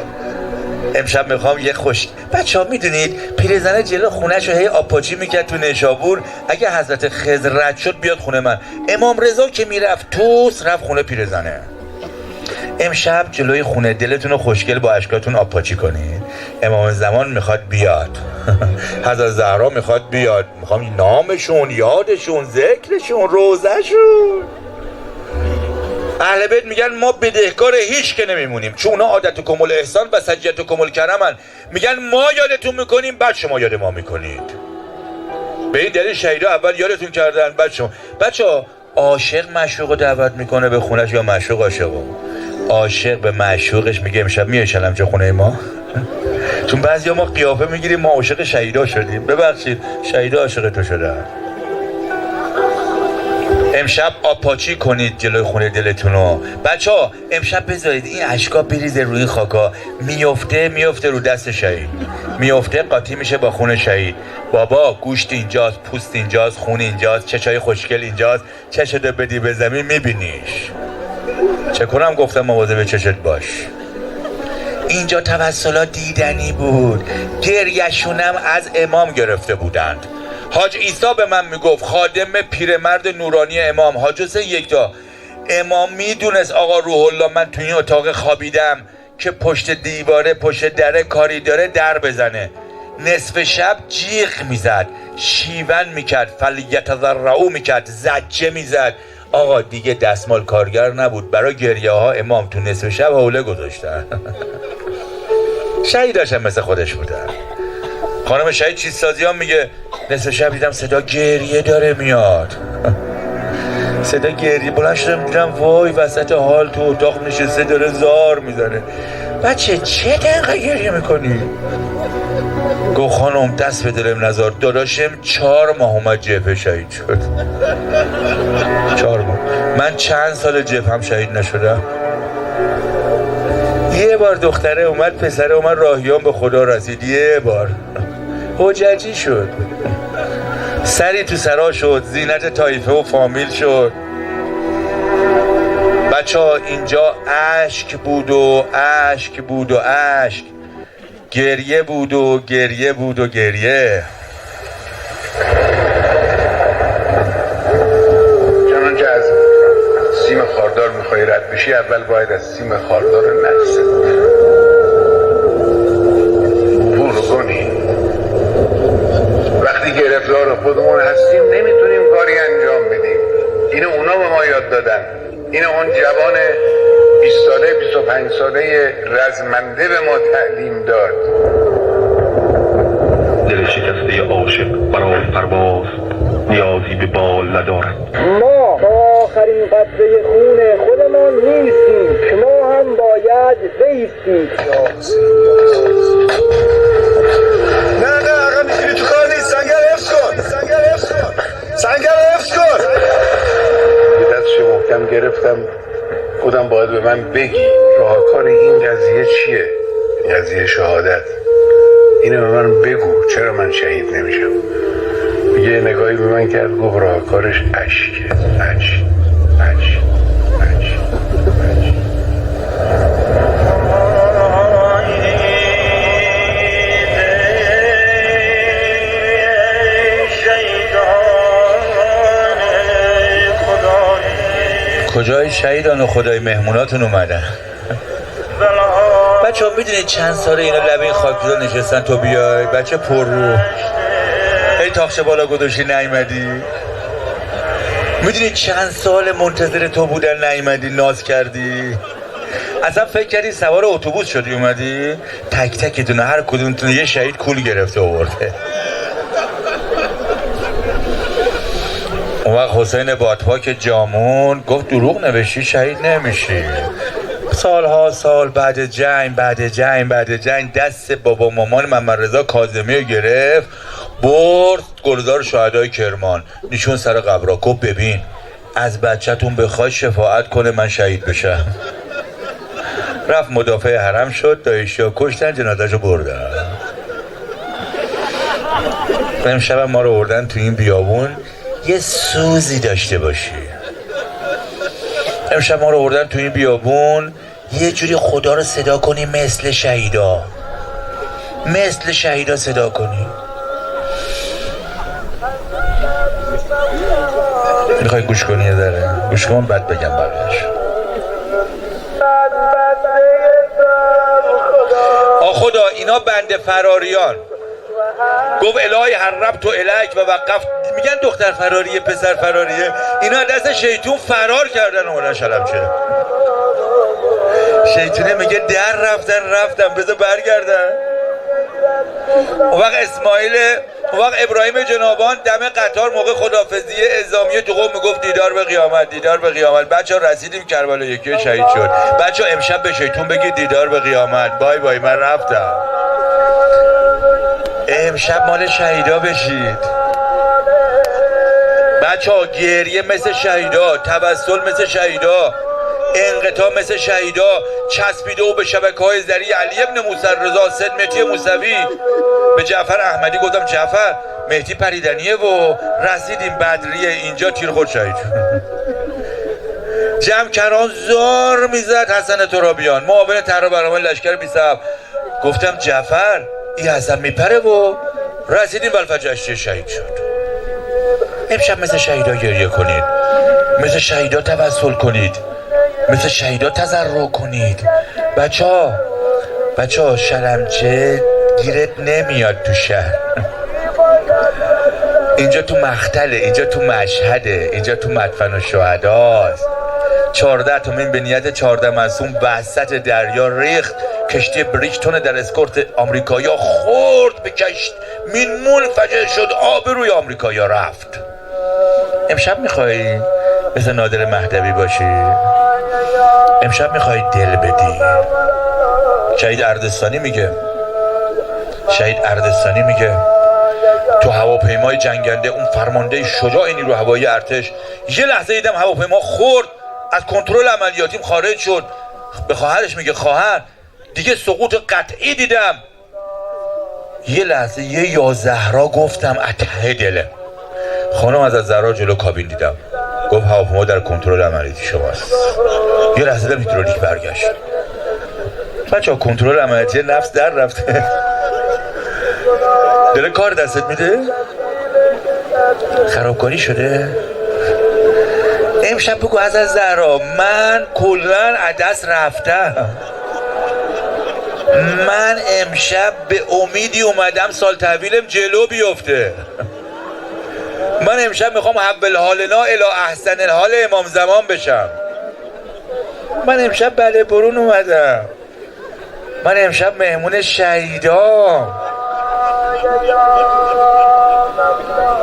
Speaker 1: امشب میخوام یه خوش. بچه ها میدونید پیرزنه جلو خونه‌شو هی آپاچی میکرد تو نیشابور، اگه حضرت خضر رد شد بیاد خونه من. امام رضا که میرفت توس رفت خونه پیرزنه. امشب جلوی خونه دلتون رو خوشگل با اشکاتون آپاچی کنید. امام زمان میخواد بیاد. حضرت زهرا میخواد بیاد. میخوام نامشون، یادشون، ذکرشون، روزشون. اهل بیت میگن ما بدهکار هیچ که نمیمونیم، چون اونا عادتکم الاحسان و سجدتکم الکرمن. میگن ما یادتون میکنیم بعد شما یاد ما میکنید. به این دلیل شهیدا اول یادتون کردن بعد شما. بچه‌ها عاشق معشوق رو دعوت میکنه به خونش یا معشوق عاشقو؟ عاشق به معشوقش میگه امشب میای شلمچه خونه ما؟ چون بعضیا ما قیافه میگیریم ما عاشق شهیدا شدیم. ببخشید شهیدا عاشق تو شدن. امشب آپاچی کنید جلوی خونه دلتونو. بچه ها امشب بذارید این اشکا بریزه روی این خاکا، میفته رو دست شهید، میفته قاطی میشه با خون شهید. بابا گوشت اینجاست، پوست اینجاست، خون اینجاست، چشای خوشگل اینجاست، چشتو بدی به زمین میبینیش. چه کنم گفتم مواظب چشت باش. اینجا توسلات دیدنی بود. گریه‌شونم از امام گرفته بودند. حاج عیسی به من میگفت، خادم پیرمرد نورانی امام حاج حسین یکتا، امام میدونست آقا روح الله من تو این اتاق خوابیدم که پشت دیواره پشت دره کاری داره در بزنه. نصف شب جیغ میزد، شیون میکرد، فلیتضرعوا میکرد، زجه میزد. آقا دیگه دستمال کارگر نبود، برای گریه ها امام تو نصف شب حوله گذاشتن. شهیداش هم مثل خودش بودن. خانم شهید چیز سازی هم میگه نصف شب دیدم صدا گریه داره میاد. صدا گریه بلند شدم دیدم وای وسط حال تو اتاق نشسته داره زار میزنه. بچه چه دقیقه گریه میکنی؟ گو خانم دست به دلم نزار، داداشم 4 ماه اومد جبهه شهید شد. 4 ماه. من چند سال جبهه هم شهید نشدم. یه بار دختره اومد، پسره اومد، راهیان به خدا رسید. یه بار حججی شد، سری تو سرا شد، زینت طایفه و فامیل شد. بچه ها اینجا اشک بود و اشک بود و اشک، گریه بود و گریه بود و گریه.
Speaker 3: چنانچه از سیم خاردار میخوای رد بشی اول باید از سیم خاردار نجس عبور کنی. وقتی گرفتار خودمون هستیم نمیتونیم کاری انجام بدیم. اینو اونا به ما یاد دادن. اینو اون جوان 20 ساله 25 ساله رزمنده به ما تعلیم داد.
Speaker 4: دل شکسته عاشق برای پرواز نیازی به بال ندارد.
Speaker 5: ما آخرین قطره خون خودمان نیستیم، شما هم باید بیستید.
Speaker 3: نه آقا میگیری تو کار نیست. سنگر حفظ کن. سنگر حفظ کن. یه دستشو محکم گرفتم، خودم باید به من بگی راهکار این قضیه چیه؟ قضیه شهادت. اینو به من بگو چرا من شهید نمیشم. یه نگاهی به من کرد گفت راهکارش اشکه. اشک.
Speaker 1: کجای شهیدان و خدای مهموناتون اومدن؟ بچه ها میدونید چند ساله اینا لبه این خاکدار نشستن تو بیای؟ بچه پر رو ای تاخچه بالا گذاشتی نیومدی؟ میدونی چند سال منتظر تو بودن نیومدی، ناز کردی؟ اصلا فکر کردی سوار اتوبوس شدی اومدی؟ تک تکتون هر کدومتون یه شهید کول گرفته آورده. اون وقت حسین بادپاک جامون گفت دروغ نوشتی شهید نمیشی. سالها سال بعد جنگ دست بابا مامان محمد رضا کاظمی رو گرفت برد گلزار شهدای کرمان، نشون سر قبرا، گفت ببین از بچه‌تون بخوای شفاعت کنه من شهید بشم. رفت مدافع حرم شد، دایشیا کشتن، جنازه‌شو بردن. امشب ما رو بردن تو این بیابون یه سوزی داشته باشی. امشب ما رو بردن تو این بیابون یه جوری خدا رو صدا کنی مثل شهیدا، مثل شهیدا صدا کنی. میخوای گوش کنی یه ذره؟ گوش کن بعد بگم بقیه‌اش. خدا اینا بنده فراریان. گفت الهی حربت و الیک و وقفت. میگن دختر فراریه پسر فراریه، اینا دست شیطون فرار کردن. اولا شلمچه شیطونه میگه در رفتم بذار برگردن. اون وقت ابراهیم جنابان دم قطار موقع خدافظی اعزامیه تو قم میگفت دیدار به قیامت. بچه ها رسیدیم کربلا یکی شهید شد. بچه ها امشب به شیطون بگید دیدار به قیامت، بای بای من رفتم. امشب مال شهیدا بشید. بچه ها گریه مثل شهیدا، توسل مثل شهیدا، انقطاع مثل شهیدا. چسبیده و به شبکه‌های ذری علی ابن موسی رضا، سید مهدی موسوی. به جعفر احمدی گفتم جعفر مهدی پریدنیه و رسیدیم بدریه، اینجا تیر خود شهید. جمکران زار میزد حسن ترابیان، معاون طرح برنامه لشکر 27. گفتم جعفر این حسن میپره و رسیدیم والفجاشتی شهید شد. امشب مثل شهیدا گریه کنید، مثل شهیدا توسل کنید، مثل شهیدا تضرع کنید. بچه ها شلمچه گیرت نمیاد تو شهر. اینجا تو مختله، اینجا تو مشهده، اینجا تو مدفن الشهداست. 14 تومن به نیت 14 معصوم وسط دریا ریخت. کشتی بریجتون در اسکورت آمریکایا خورد به کشت، مین منفجر شد، آبروی آمریکایا رفت. امشب میخوایی مثل نادر مهدوی باشی؟ امشب میخوای دل بدی؟ شهید اردستانی میگه تو هواپیمای جنگنده اون فرمانده شجاع نیروی هوایی ارتش، یه لحظه دیدم هواپیما خورد، از کنترل عملیاتیم خارج شد. به خواهرش میگه خواهر دیگه سقوط قطعی دیدم. یه لحظه یه یا زهرا گفتم ته دله. خانم از زهرا جلو کابین دیدم، گفت هواپیما در کنترل عملیاتی شماست. یه لحظه دم هیدرولیک برگشت. بچه‌ها کنترل عملیاتی نفس در رفته. داره کار دستت میده؟ خرابکاری شده؟ امشب بگو از زهرا من کلن عدس رفتم. من امشب به امیدی اومدم سال تحویلم جلو بیفته. من امشب میخوام حول حالنا الی احسن الحال امام زمان بشم. من امشب بله برون اومدم. من امشب مهمون شهیدام.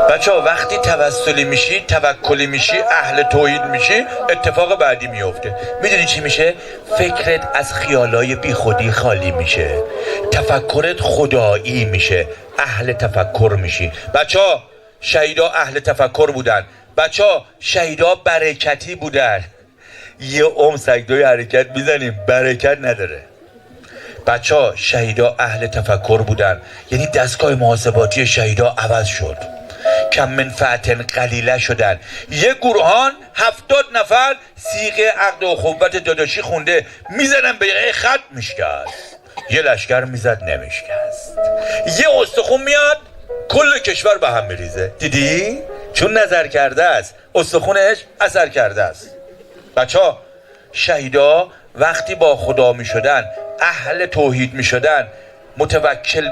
Speaker 1: بچه ها وقتی توسلی میشی، توکلی میشی، اهل توحید میشی، اتفاق بعدی میفته. میدونی چی میشه؟ فکرت از خیالای بی خودی خالی میشه، تفکرت خدایی میشه، اهل تفکر میشی. بچه ها شهیدا اهل تفکر بودن. بچه ها شهیدا برکتی بودن. یه سگدوی حرکت میزنیم برکت نداره. بچه ها شهیدا اهل تفکر بودن، یعنی دستگاه محاسباتی شهیدا عوض شد، کم منفعتن قلیله شدن. یه گروهان 70 نفر سیغه عقد و اخوت داداشی خونده، میزنن به یه خط میشکست. یه لشکر میزد نمیشکست. یه استخون میاد کل کشور به هم میریزه. دیدی؟ چون نظر کرده است استخونش اثر کرده است. بچه ها شهیدا وقتی با خدا می شدن، اهل توحید می شدن، متوکل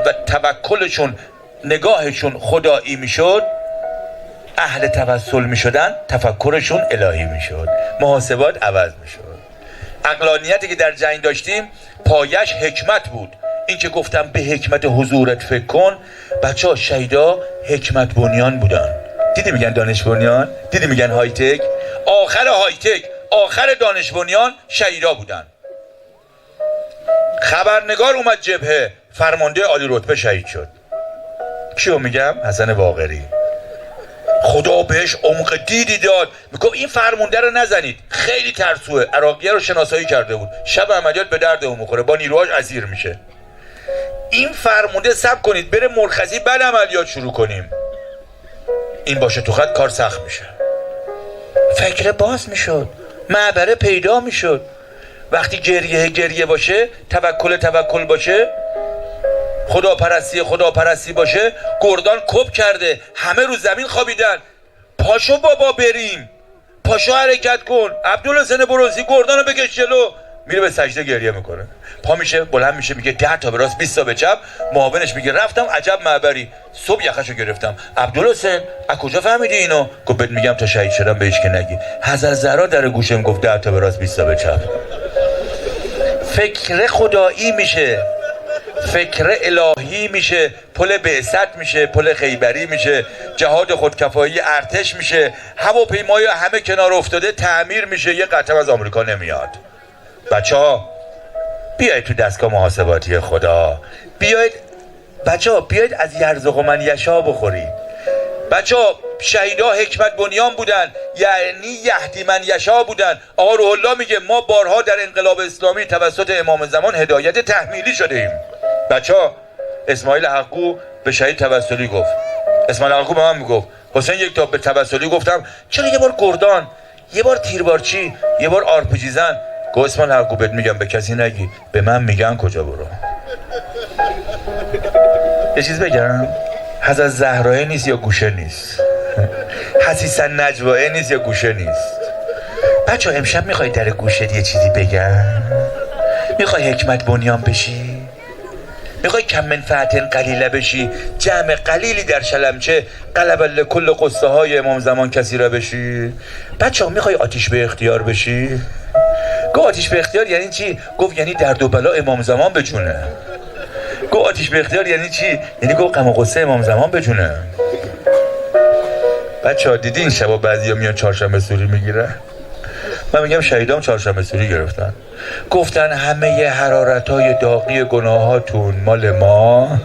Speaker 1: و توکلشون نگاهشون خدایی می شد، اهل توسل می شدن، تفکرشون الهی می شد، محاسبات عوض می شد. عقلانیتی که در جنگ داشتیم پایش حکمت بود. این که گفتم به حکمت حضورت فکر کن، بچه ها شهیدا حکمت بنیان بودن. دیدی میگن دانش بنیان؟ دیدی میگن های تک؟ آخر های تک، آخر دانش بنیان شهیدا بودن. خبرنگار اومد جبهه، فرمانده عالی رتبه شهید شد. کیو میگم؟ حسن باقری. خدا بهش عمق دیدی داد، میگم این فرمانده رو نزنید، خیلی ترسوه. عراقیه رو شناسایی کرده بود، شب عملیات به درد اون میخوره، با نیروهاش اسیر میشه. این فرمانده صبر کنید بره مرخصی، بعد عملیات شروع کنیم. این باشه تو خط، کار سخت میشه. فکر باز میشد، معبره پیدا میشد. وقتی گریه باشه، توکل باشه، خداپرستی باشه. گردان کپ کرده، همه رو زمین خوابیدن. پاشو بابا بریم، پاشو حرکت کن، عبدالحسین برنزی گردانو بکش جلو. میره به سجده گریه میکنه، پا میشه بلند میشه میگه 10 تا به راست 20 تا به چپ. معاونش میگه رفتم عجب معبری، صبح یخشو گرفتم. عبدالحسین از کجا فهمیدی اینو؟ گفت بهت میگم تا شهید شدم به هیچ که نگی. حضرت زهرا در گوشم گفت 10 تا به راست 20 تا به چپ. فکر خدایی میشه، فکر الهی میشه، پل بعثت میشه، پل خیبری میشه، جهاد خودکفایی ارتش میشه، هواپیمای همه کنار افتاده تعمیر میشه، یه قطعه از آمریکا نمیاد. بچه‌ها بیایید تو دستگاه محاسباتی خدا، بیایید بچه‌ها، بیایید از یرزق من یشا بخورید. بچه‌ها شهیدا حکمت بنیان بودن، یعنی یهدی من یشا بودن. آقا روح الله میگه ما بارها در انقلاب اسلامی توسط امام زمان هدایت تحمیلی شده ایم. بچه‌ها اسماعیل حقو به شهید توسلی گفت، اسماعیل حقو به من میگفت حسین یک تا به توسلی گفتم چرا یه بار گردان، یه بار تیربارچی، یه بار آرپیجی زن. گفت اسماعیل حقو بهت میگم به کسی نگی، به من میگن کجا برو. یه چیز بگم، حضرت زهرا نیست یا گوشه نیست، حسیسن نجواه نیست یا گوشه نیست. بچه امشب میخوای در گوشه یه چیزی بگم؟ میخوای حکمت بنیان بشی؟ میخوای کم منفعت قلیله بشی؟ جمع قلیلی در شلمچه قلب لکل قصه های امام زمان کسی را بشی؟ بچه ها میخوای آتیش به اختیار بشی؟ گفت آتیش به اختیار یعنی چی؟ گفت یعنی درد و بلا امام زمان بجونه. گفت آتیش به اختیار یعنی چی؟ یعنی گفت غم و غصه امام زمان بجونه. بچه ها دیدی این شبا بعضی ها میان چهارشنبه سوری میگیرن؟ من میگم شهیدام چهارشنبه سوری گرفتن، گفتن همه حرارت های داغی گناهاتون مال ما،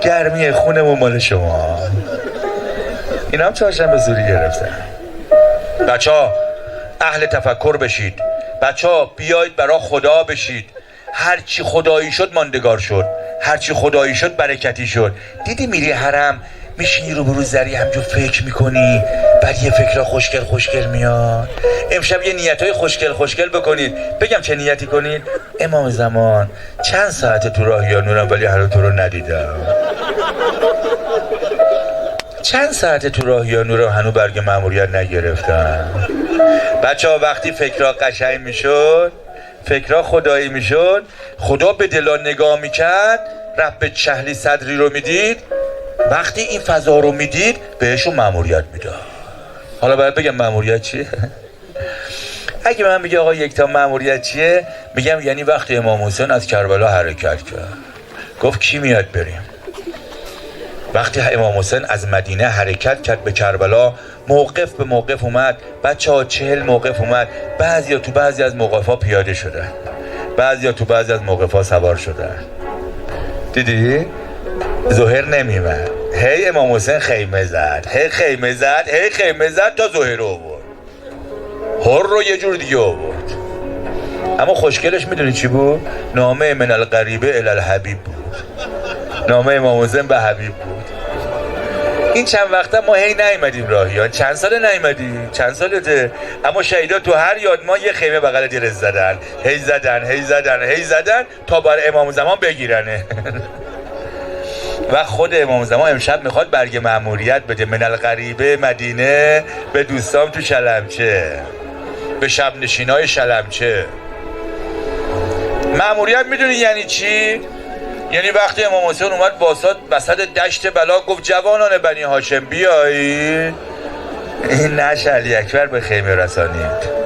Speaker 1: گرمی خونمون مال شما. اینا هم چهارشنبه سوری گرفتن. بچه ها اهل تفکر بشید، بچه ها بیایید برای خدا بشید. هرچی خدایی شد ماندگار شد، هرچی خدایی شد برکتی شد. دیدی میری حرم میشینی رو برو زری همجور فکر میکنی، بعد یه فکرها خوشگل میاد. امشب یه نیتهای خوشگل بکنید. بگم چه نیتی کنید؟ امام زمان چند ساعت تو راه یا نورم ولی هنوز تو رو ندیدم. چند ساعت تو راه یا نورم هنوز برگ مأموریت نگرفتم. بچه ها وقتی فکرها قشنگ میشد، فکرها خدایی میشد، خدا به دلا نگاه میکرد، رب چهلی صدری رو میدید، وقتی این فضا رو میدید بهشون مأموریت میداد. حالا باید بگم مأموریت چیه؟ اگه من بگم آقا یک تا مأموریت چیه، میگم یعنی وقتی امام حسین از کربلا حرکت کرد گفت کی میاد بریم. وقتی امام حسین از مدینه حرکت کرد به کربلا، موقف به موقف اومد. بچه ها 40 موقف اومد. بعضی تو بعضی از موقف ها پیاده شدن، بعضی تو بعضی از موقف ها سوار شدن. دیدی؟ ظهر نمیمد، هی امام حسین خیمه زد، هی خیمه زد تا ظهر رو آورد. هر رو یه جور دیگه آورد. اما خوشگلش میدونی چی بود؟ نامه من الغریبه الی الحبیب بود. نامه امام حسین به حبیب بود. این چند وقتا ما هی نیومدیم راهیان. چند سال نیومدی؟ چند سالته؟ اما شهیدا تو هر یاد ما یه خیمه بغل درز زدن، هی زدن تا برای امام زمان بگیرنه. و خود امام زمان امشب میخواد برگ مأموریت بده. من الغریبه مدینه به دوستام تو شلمچه، به شب نشینای شلمچه. مأموریت میدونی یعنی چی؟ یعنی وقتی امام حسین اومد وسط دشت بلا گفت جوانان بنی هاشم بیایید این نشه علی اکبر به خیمه رسانید.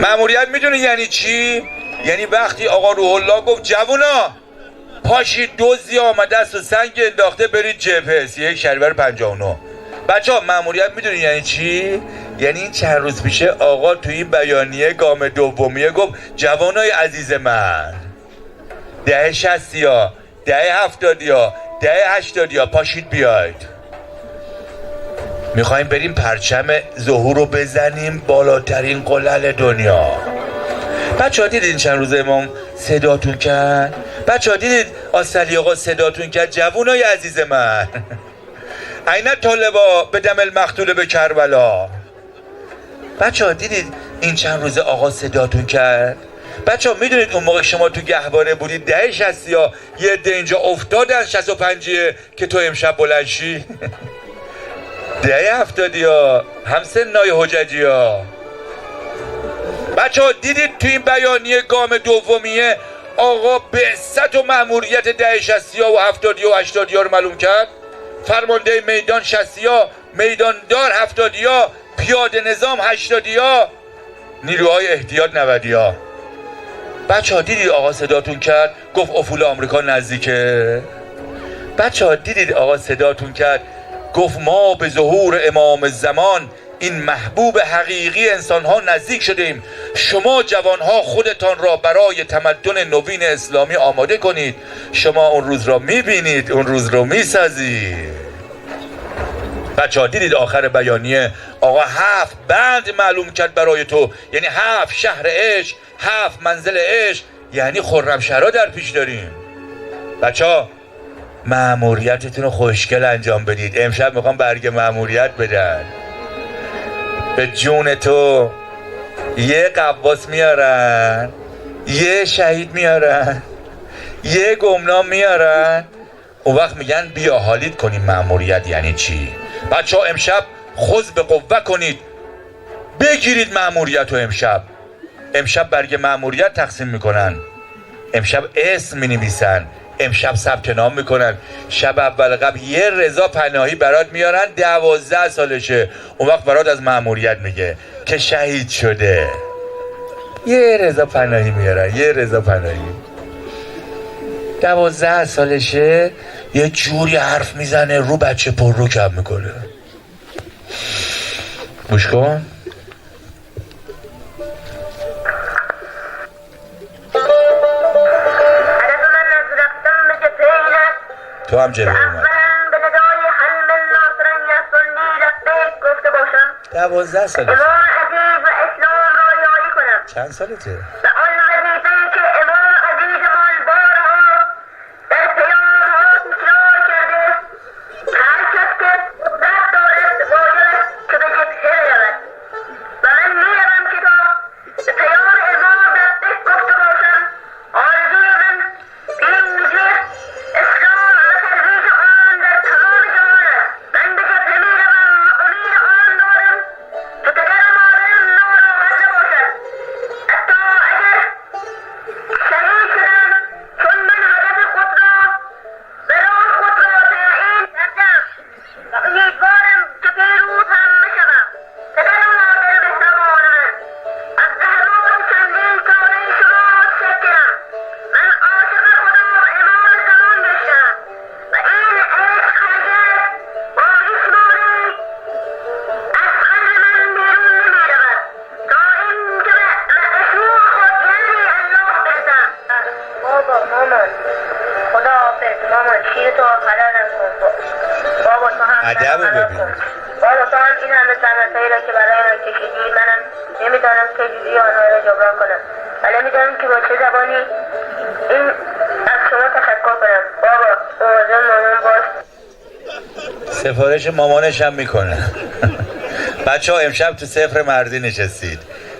Speaker 1: مأموریت میدونی یعنی چی؟ یعنی وقتی آقا روح الله گفت جوونا پاشید دزدی آمده است و سنگ انداخته برید جبهه 1 شهریور 59. بچه‌ها مأموریت میدونی یعنی چی؟ یعنی این چند روز پیشه آقا توی این بیانیه گام دومیه گفت جوانای عزیز من دهه 60 دهه 70 دهه 80 پاشید بیاید میخوایم بریم پرچم ظهور رو بزنیم بالاترین قلل دنیا. بچه ها دیدید چند روز امام صداتون کرد؟ بچه ها دیدید آسلی آقا صداتون کرد جوانای عزیز من عین طالبا به دم المقتول به کربلا. بچه ها دیدید این چند روز آقا صداتون کرد؟ بچه ها میدونید اون موقع شما تو گهواره بودید دهه 60 یه عده اینجا افتادن 65 که تو امشب بلند شی دهه 70 همسنای حججی ها. بچه ها دیدید تو این بیانیه گام دومیه آقا بعثت و مأموریت دهه 60 و 70 و 80 رو معلوم کرد. فرمانده میدان 60 میداندار 70 پیاده نظام 80 نیروهای احتیاط 90. بچه ها دیدید آقا صداتون کرد گفت افول آمریکا نزدیکه. بچه ها دیدید آقا صداتون کرد گفت ما به ظهور امام زمان این محبوب حقیقی انسانها نزدیک شدیم. شما جوانها خودتان را برای تمدن نوین اسلامی آماده کنید. شما اون روز را میبینید اون روز را میسازید. بچه ها دیدید آخر بیانیه آقا 7 بند معلوم کرد برای تو، یعنی 7 شهر عشق 7 منزل عشق، یعنی خرمشهرها در پیش داریم. بچه ها مأموریتتون رو خوشگل انجام بدید. امشب میخوام برگ مأموریت بدن. به جون تو یه قواس میارن، یه شهید میارن، یه گمنام میارن، اون وقت میگن بیا حالیت کنیم مأموریت یعنی چی. بچه ها امشب خوز به قوه کنید بگیرید مأموریت رو. امشب برگ مأموریت تقسیم میکنن، امشب اسم مینویسن، امشب ثبت نام میکنن. شب اول قبل یه رضا پناهی برات میارن 12 سالشه، اون وقت برات از مأموریت میگه که شهید شده. یه رضا پناهی میارن، یه رضا پناهی 12 سالشه یه جوری حرف میزنه رو بچه پر رو کم میکنه. گوش کن. تو هم جلوه اومد 12 سالته. چند سالته؟ ادب رو ببین.
Speaker 6: بابا تو هم این همه زحمتایی را که برای من کشیدی منم نمیدانم که جوری آنها را جبران کنم و نمیدانم که با چه زبانی این از شما تشکر کنم. بابا مواظب مامان باش.
Speaker 1: سفارش مامانش هم میکنه. بچه ها امشب تو صفر مرزی نشستید.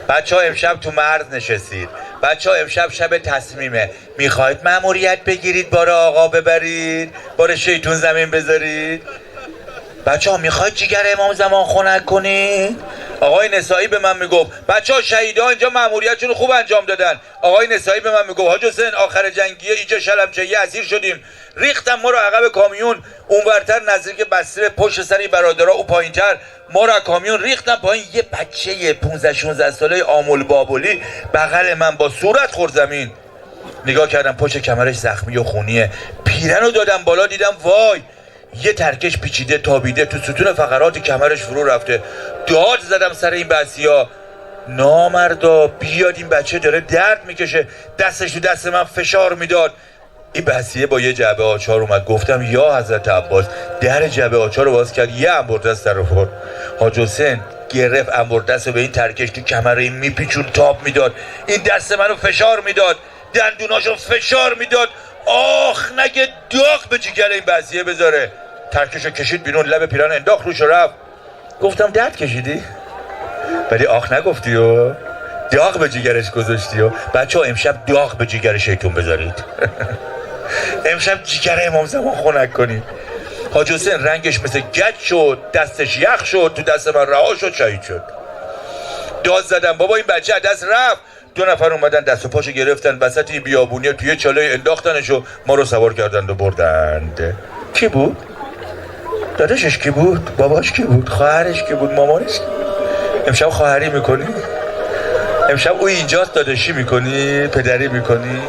Speaker 1: بچه ها امشب تو مرز نشستید. بچه ها امشب شب تصمیمه. میخواید مأموریت بگیرید بار آقا ببرید، بار شیطون زمین بذارید؟ بچه ها میخواید جیگر امام زمان خنک کنید؟ آقای نسایی به من میگفت بچه‌ها شهیدان اینجا مأموریتشون خوب انجام دادن. آقای نسایی به من میگفت حاج حسین آخر جنگیه اینجا شلمچه‌ای اسیر شدیم، ریختم ما رو عقب کامیون اونورتر نزدیک بصره، پشت سری برادرها او پایینتر، ما رو کامیون ریختم پایین. یه بچه 15 16 ساله آمل بابلی بغل من با صورت خورد زمین. نگاه کردم پشت کمرش زخمی و خونیه، پیرنو دادم بالا دیدم وای یه ترکش پیچیده تابیده تو ستون فقرات کمرش فرو رفته. داد زدم سر این بسیا نامردا بیاد این بچه داره درد میکشه، دستش تو دست من فشار میداد. این بسیه با یه جعبه آچار اومد، گفتم یا حضرت عباس، در جعبه آچار رو باز کرد، یه انبردست در آورد. حاج حسین گرفت انبردست رو به این ترکش تو کمر این میپیچون تاب میداد، این دست منو فشار میداد، دندوناشو فشار میداد. آخ نگه داغ به جگر این بسیه بذاره. ترکشو کشید بیرون، لب پیران انداخت روش و رفت. گفتم درد کشیدی؟ ولی آخ نگفتی و داغ به جگرش گذاشتی. و بچه ها امشب داغ به جگر شیطون بذارید. امشب جگر امام زمان خنک کنید. حاج حسین رنگش مثل گچ شد، دستش یخ شد، تو دست من رها شد، شهید شد. داد زدم بابا این بچه دست رفت. 2 نفر اومدن دست و پاشو گرفتن وسط این بیابونی توی چاله انداختنش و ما رو سوار کردند و بردند. کی بود؟ داداشش کی بود؟ باباش کی بود؟ خواهرش کی بود؟ مامانش؟ امشب خواهری میکنی؟ امشب او اینجاست داداشی میکنی؟ پدری میکنی؟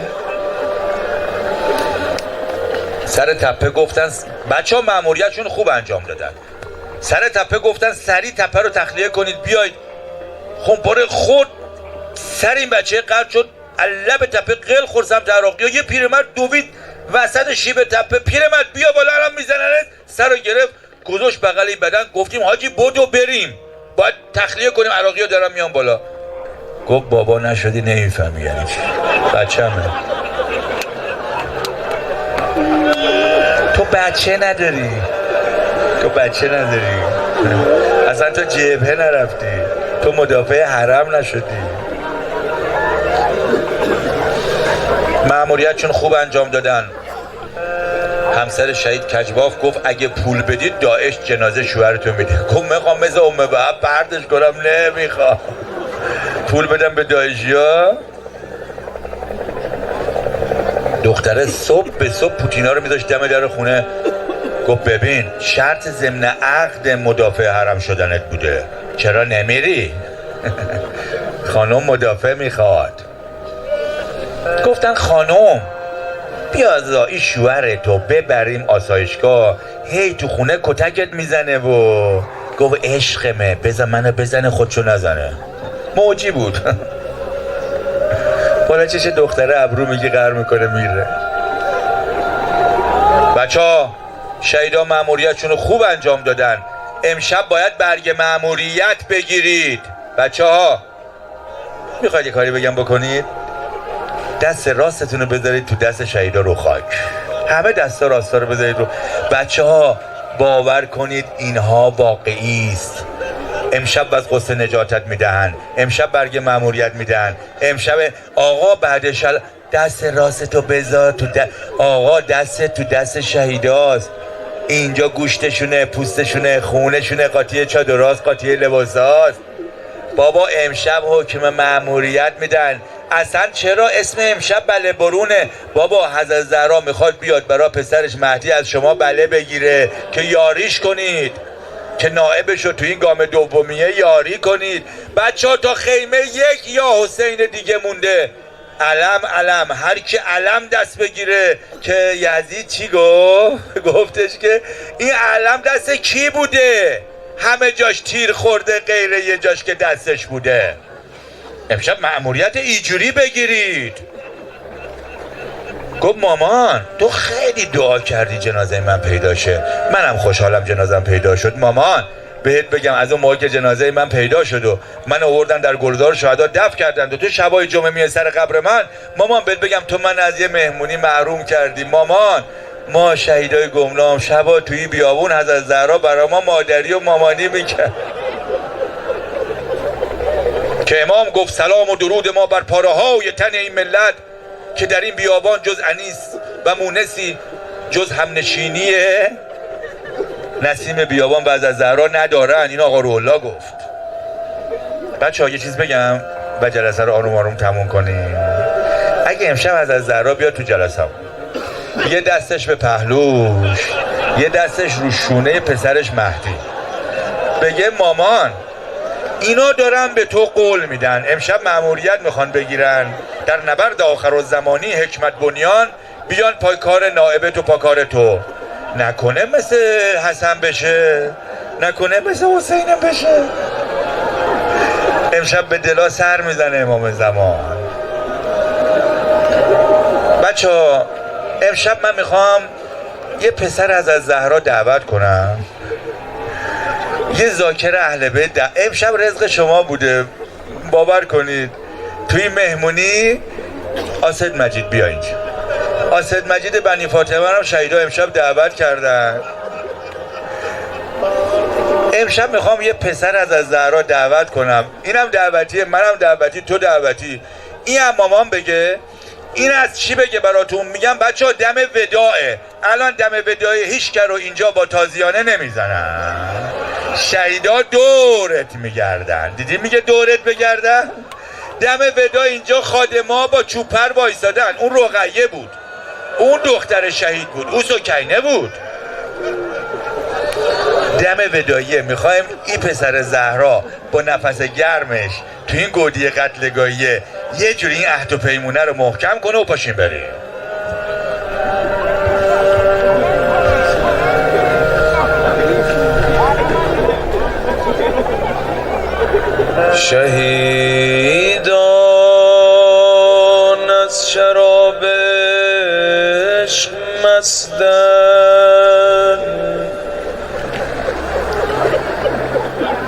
Speaker 1: سر تپه گفتن بچه ها مأموریتشون خوب انجام دادن. سر تپه گفتن سریع تپه رو تخلیه کنید بیاید. خمپاره خود سر این بچه قرد شد، لب تپه قل خورد سمت عراقی. یه پیرمرد دوید وسط شیب تپه، پیرمرد بیا بالا الان میزننت. سر رو گرفت گذاشت بغل این بدن. گفتیم حاجی بدو بریم، باید تخلیه کنیم، عراقی ها دارن میان بالا. گفت بابا نشدی نمیفهمی یعنی چی، بچه‌مه. تو بچه نداری، تو بچه نداری، اصلا تو جبهه نرفتی، تو مدافع حرم نشدی. مأموریتشون خوب انجام دادن. همسر شهید کجباف گفت اگه پول بدید داعش جنازه شوهرتون میده. گفت میخوام مثل امه بهب پردش کنم، نمیخوام پول بدم به داعشیا. دختره صبح به صبح پوتینا رو میذاشت دم در خونه. گفت ببین شرط ضمن عقد مدافع حرم شدنت بوده، چرا نمیری؟ خانم مدافع میخواد. گفتن خانم بیا این شوهر تو ببریم آسایشگاه، هی تو خونه کتکت میزنه. و گفت عشقمه بزن منو بزنه خودشو نزنه. موجی بود. بالا چشه دختره ابرو میگی قهر میکنه میره. بچه ها شهیدا مأموریتشون رو خوب انجام دادن. امشب باید برگ مأموریت بگیرید. بچه ها میخواید یه کاری بگم بکنید؟ دست راستتون رو بذارید تو دست شهیدا رو خاک. همه دستا راستا رو بذارید رو. بچه ها باور کنید اینها واقعی است. امشب از غصه نجاتت میدهن، امشب برگ مأموریت میدهن، امشب آقا بعد دست راستتو بذار تو آقا دست تو دست شهیداست. اینجا گوشتشونه، پوستشونه، خونشونه، قاطی چادراست، قاطی لباساست. بابا امشب حکم مأموریت میدن. اصلا چرا اسم امشب بله برونه؟ بابا حضرت زهرا میخواد بیاد برای پسرش مهدی از شما بله بگیره که یاریش کنید، که نائبشو تو این گام دومیه یاری کنید. بچه ها تا خیمه یک یا حسین دیگه مونده. علم هر کی علم دست بگیره. که یزید چی گفت؟ گفتش که این علم دست کی بوده؟ همه جاش تیر خورده غیر یه جاش که دستش بوده. امشب مأموریت اینجوری بگیرید. گفت مامان تو خیلی دعا کردی جنازه من پیدا شه، منم خوشحالم جنازم پیدا شد. مامان بهت بگم از اون موقع که جنازه من پیدا شد و من آوردن در گلزار شهدا دفن کردن و تو شبای جمعه میای سر قبر من، مامان بهت بگم تو من از یه مهمونی محروم کردی. مامان ما شهیدای گمنام شبا توی بیابون حضرت زهرا برای ما مادری و مامانی میکرد. که امام گفت سلام و درود ما بر پاره های تن این ملت که در این بیابان جز انیس و مونسی جز همنشینی نسیم بیابان و از زهرا ندارن. این آقا روح الله گفت. بچه‌ها یه چیز بگم و جلسه رو آروم آروم تموم کنیم. اگه امشب از زهرا بیاد تو جلسه، یه دستش به پهلوش، یه دستش رو شونه پسرش مهدی، بگه مامان اینا دارن به تو قول میدن امشب مأموریت میخوان بگیرن در نبرد آخرالزمانی حکمت بنیان، بیان پای کار نائبت و پای کار تو. نکنه مثل حسن بشه، نکنه مثل حسین بشه. امشب به دلا سر میزنه امام زمان. بچه ها امشب من میخوام یه پسر از زهرا دعوت کنم، یه ذاکر اهل بیت. امشب رزق شما بوده، باور کنید. توی مهمونی آسد مجید بیا اینجا. آسد مجید بنی فاطمه رو شهیدا امشب دعوت کردن. امشب میخوام یه پسر از زهرا دعوت کنم. اینم دعوتیه، منم دعوتی، تو دعوتی. این هم مامان بگه. این از چی بگه براتون؟ میگم بچه ها دم وداعه. الان دم وداعه هیچ که رو اینجا با تازیانه نمیزنن. شهیدا دورت میگردن. دیدی میگه دورت بگردن؟ دم ودا اینجا خادما با چوپر وایسادن. اون رقیه بود، اون دختر شهید بود، اون سکینه بود. دم وداییه. میخوایم این پسر زهرا با نفس گرمش تو این گودی قتلگاهیه یه جوری این عهد و پیمونه رو محکم کنه و پاشیم بریم.
Speaker 7: شهیدان از شراب عشق مستند،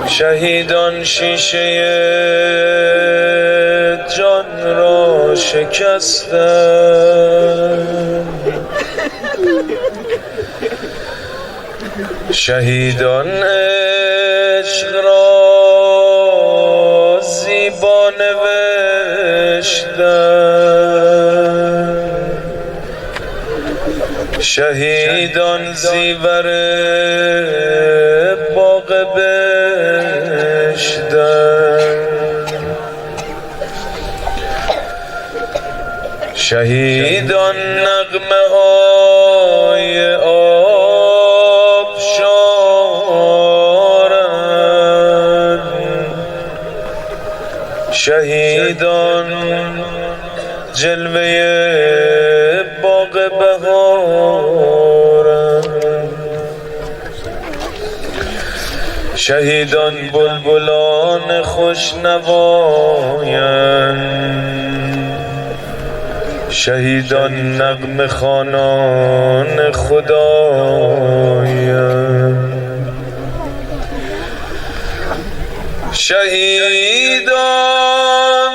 Speaker 7: شهیدان شیشه جان را شکستند، شهیدان عشق را زیبا نوشتند، شهیدان زیور باغ بهشتند، شهیدان نغمه های آبشارند، شهیدان جلوه باغ بهارند، شهیدان بلبلان خوشنوایند، شهیدان نغمه خوانان خدایند، شهیدان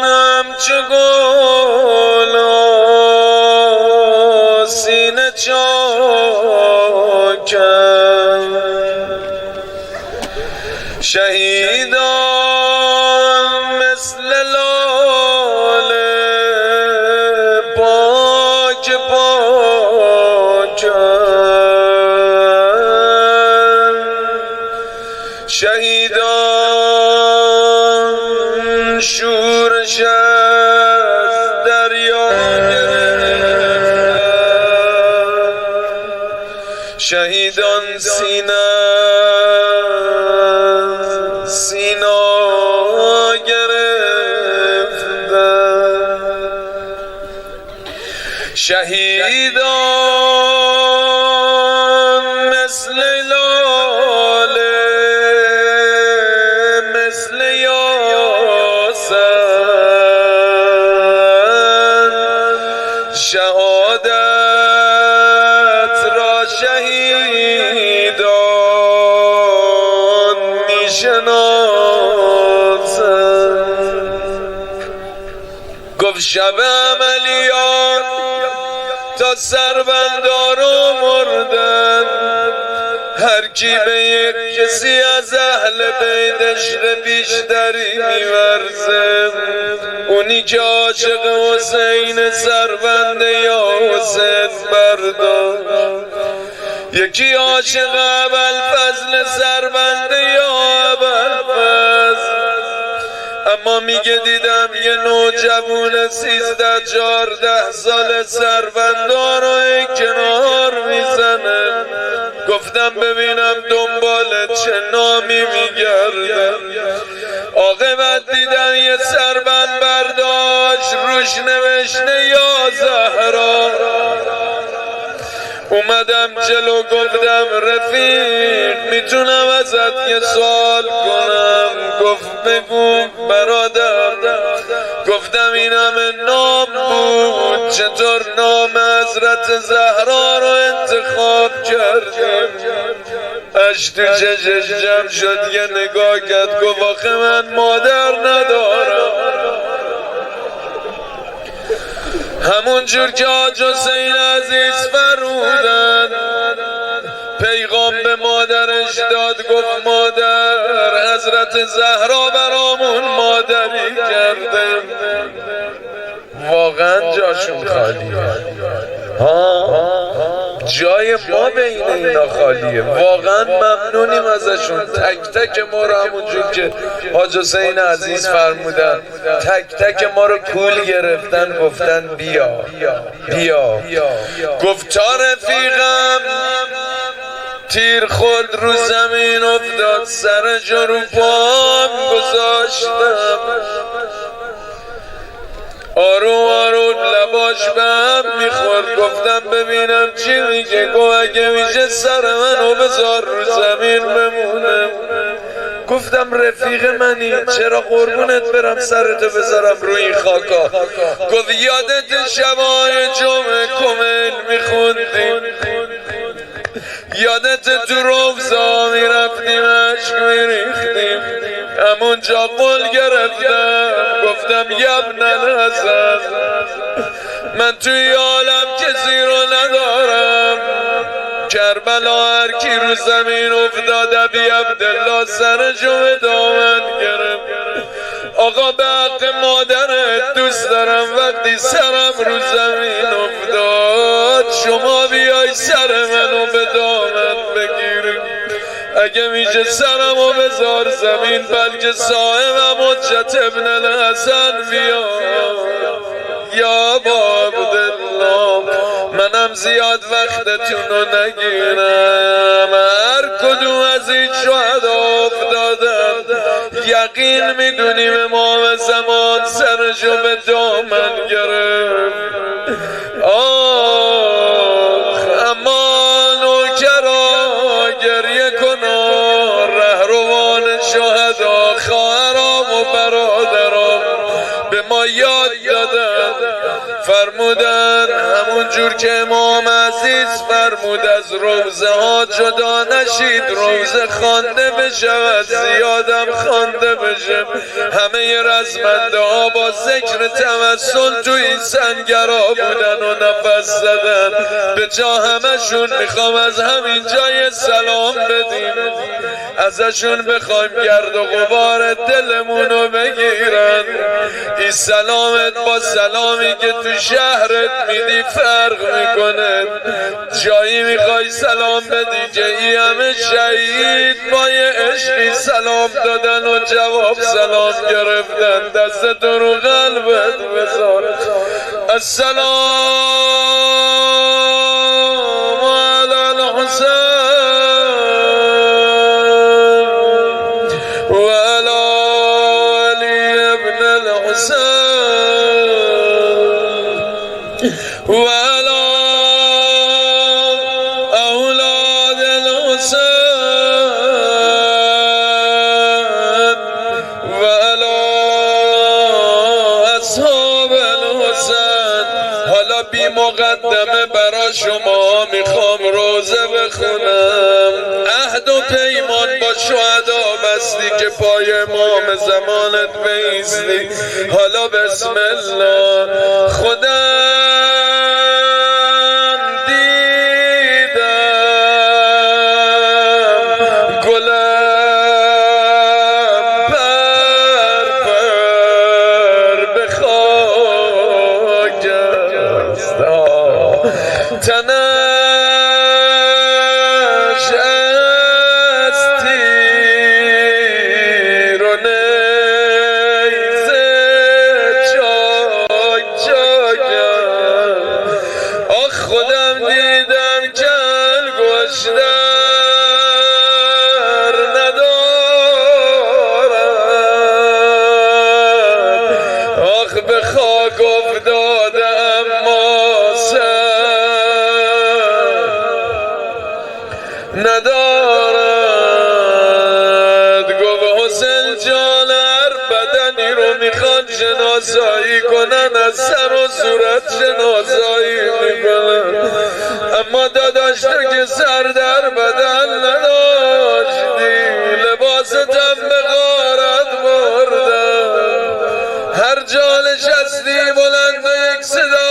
Speaker 7: همچو گل سینه چاکند، شهیدان مثل لاله پاک پاکند، شهیدان شورش از دریا گرفتند، شهیدان سینا گرفتند، شهیدان مثل لاله مثل یاسمن، شهادت را شهیدان میشناسند. گفت شب عملیات تا سربندارو مردن، هر کی به یک کسی از اهل بیت عشق بیشتری میورزه، اونی که عاشق حسین سربند یا حسین برداشت، یکی عاشق ابوالفضل سربند یا ابوالفضل، اما میگه دیدم یه نوجوون 13-14 سال سربندار رو کنار میزنه. گفتم ببینم دنبال چه نامی میگرده. عاقبت دیدن یه سربند برداشت روش نوشته یا زهرا. اومدم جلو گفتم رفیق میتونم ازت یه سوال کنم؟ گفت بگو برادر. گفتم این همه نام بود چطور نام حضرت زهرا رو انتخاب کردیم؟ اش تو چشش جمع شد یه نگاه کرد گفت آخه من مادر ندارم. همون جور که حاج حسین عزیز فرمودن پیغام به مادرش داد گفت مادر حضرت زهرا برامون مادری کرده. واقعا جاشون خالیه جای ما بین اینا خالیه. واقعا ممنونیم ازشون. تک تک ما رو همونجور که حاج حسین عزیز فرمودن تک تک ما رو کول گرفتن گفتن بیا بیا. گفت تا رفیقم تیر خود رو زمین افتاد سر جرو پام گذاشتم. آروم آروم لباش به هم میخورد. گفتم ببینم چی میگه. گفت اگه میشه سر منو بذار رو زمین بمونم. گفتم رفیق منی چرا قربونت برم سرتو بذارم روی این خاکا. گفت یادت شبای جمعه کمل میخوندیم؟ یادت تو روزا میرفتیم عشق میریختیم؟ همونجا قول گرفتم گفتم یبن الحسن من توی عالم کسی رو ندارم. کربلا هر کی رو زمین افتاد ابی عبدالله سرشو به دامن گرفت. آقا به حق مادرت دوست دارم وقتی سرم رو زمین افتاد شما بیای سر منو به دامن بگیری. اگه میشه سرمو بذار زمین بلکه صاحبم حجت ابن الحسن بیا. یا عبدالله منم زیاد وقتتونو نگیرم. هر کدوم از این شهدا افتادن یقین میدونیم امام زمان سرشو به دامن گرفت. اما نوکرا گریه کنا رهروان شهدا خواهرام و برادرام به ما یاد دادن فرمودن همون جور که امام عزیز فرمود از روزه ها جدا نشید روزه خوانده بشود زیادم خوانده بشه. همه رزمنده ها با ذکر توسل تو این سنگرها بودن و نفس زدن. به جا همشون میخوام از همین جای سلام بدیم ازشون بخوایم گرد و غبار دلمونو بگیرن. این سلامت با سلامی که تو شهرت میدی فرق میکنه. جایی میخوای سلام بدی که این همه شهید با یه عشقی سلام دادن و جواب سلام گرفتن. دستت رو قلبت بذار. السلام علی الحسین و علی علی ابن الحسین و علی اولاد الحسین و علی اصحاب الحسین. حالا بی مقدمه برا شما میخوام روزه بخونم. عهد و پیمان با شهدا بستی که پای امام زمانت بیستی. حالا بسم الله. خودم دیدم گلم پر پر به خاک است تنش از تیر و نیزه ندارد. گفت حسین جان هر بدنی رو میخوان شناسایی کنن، از سر و صورت شناسایی میکنن، اما داداش تو که سر در بدن نداشتی، لباستم به غارت بردن. هر جا نشستی بلند یک صدا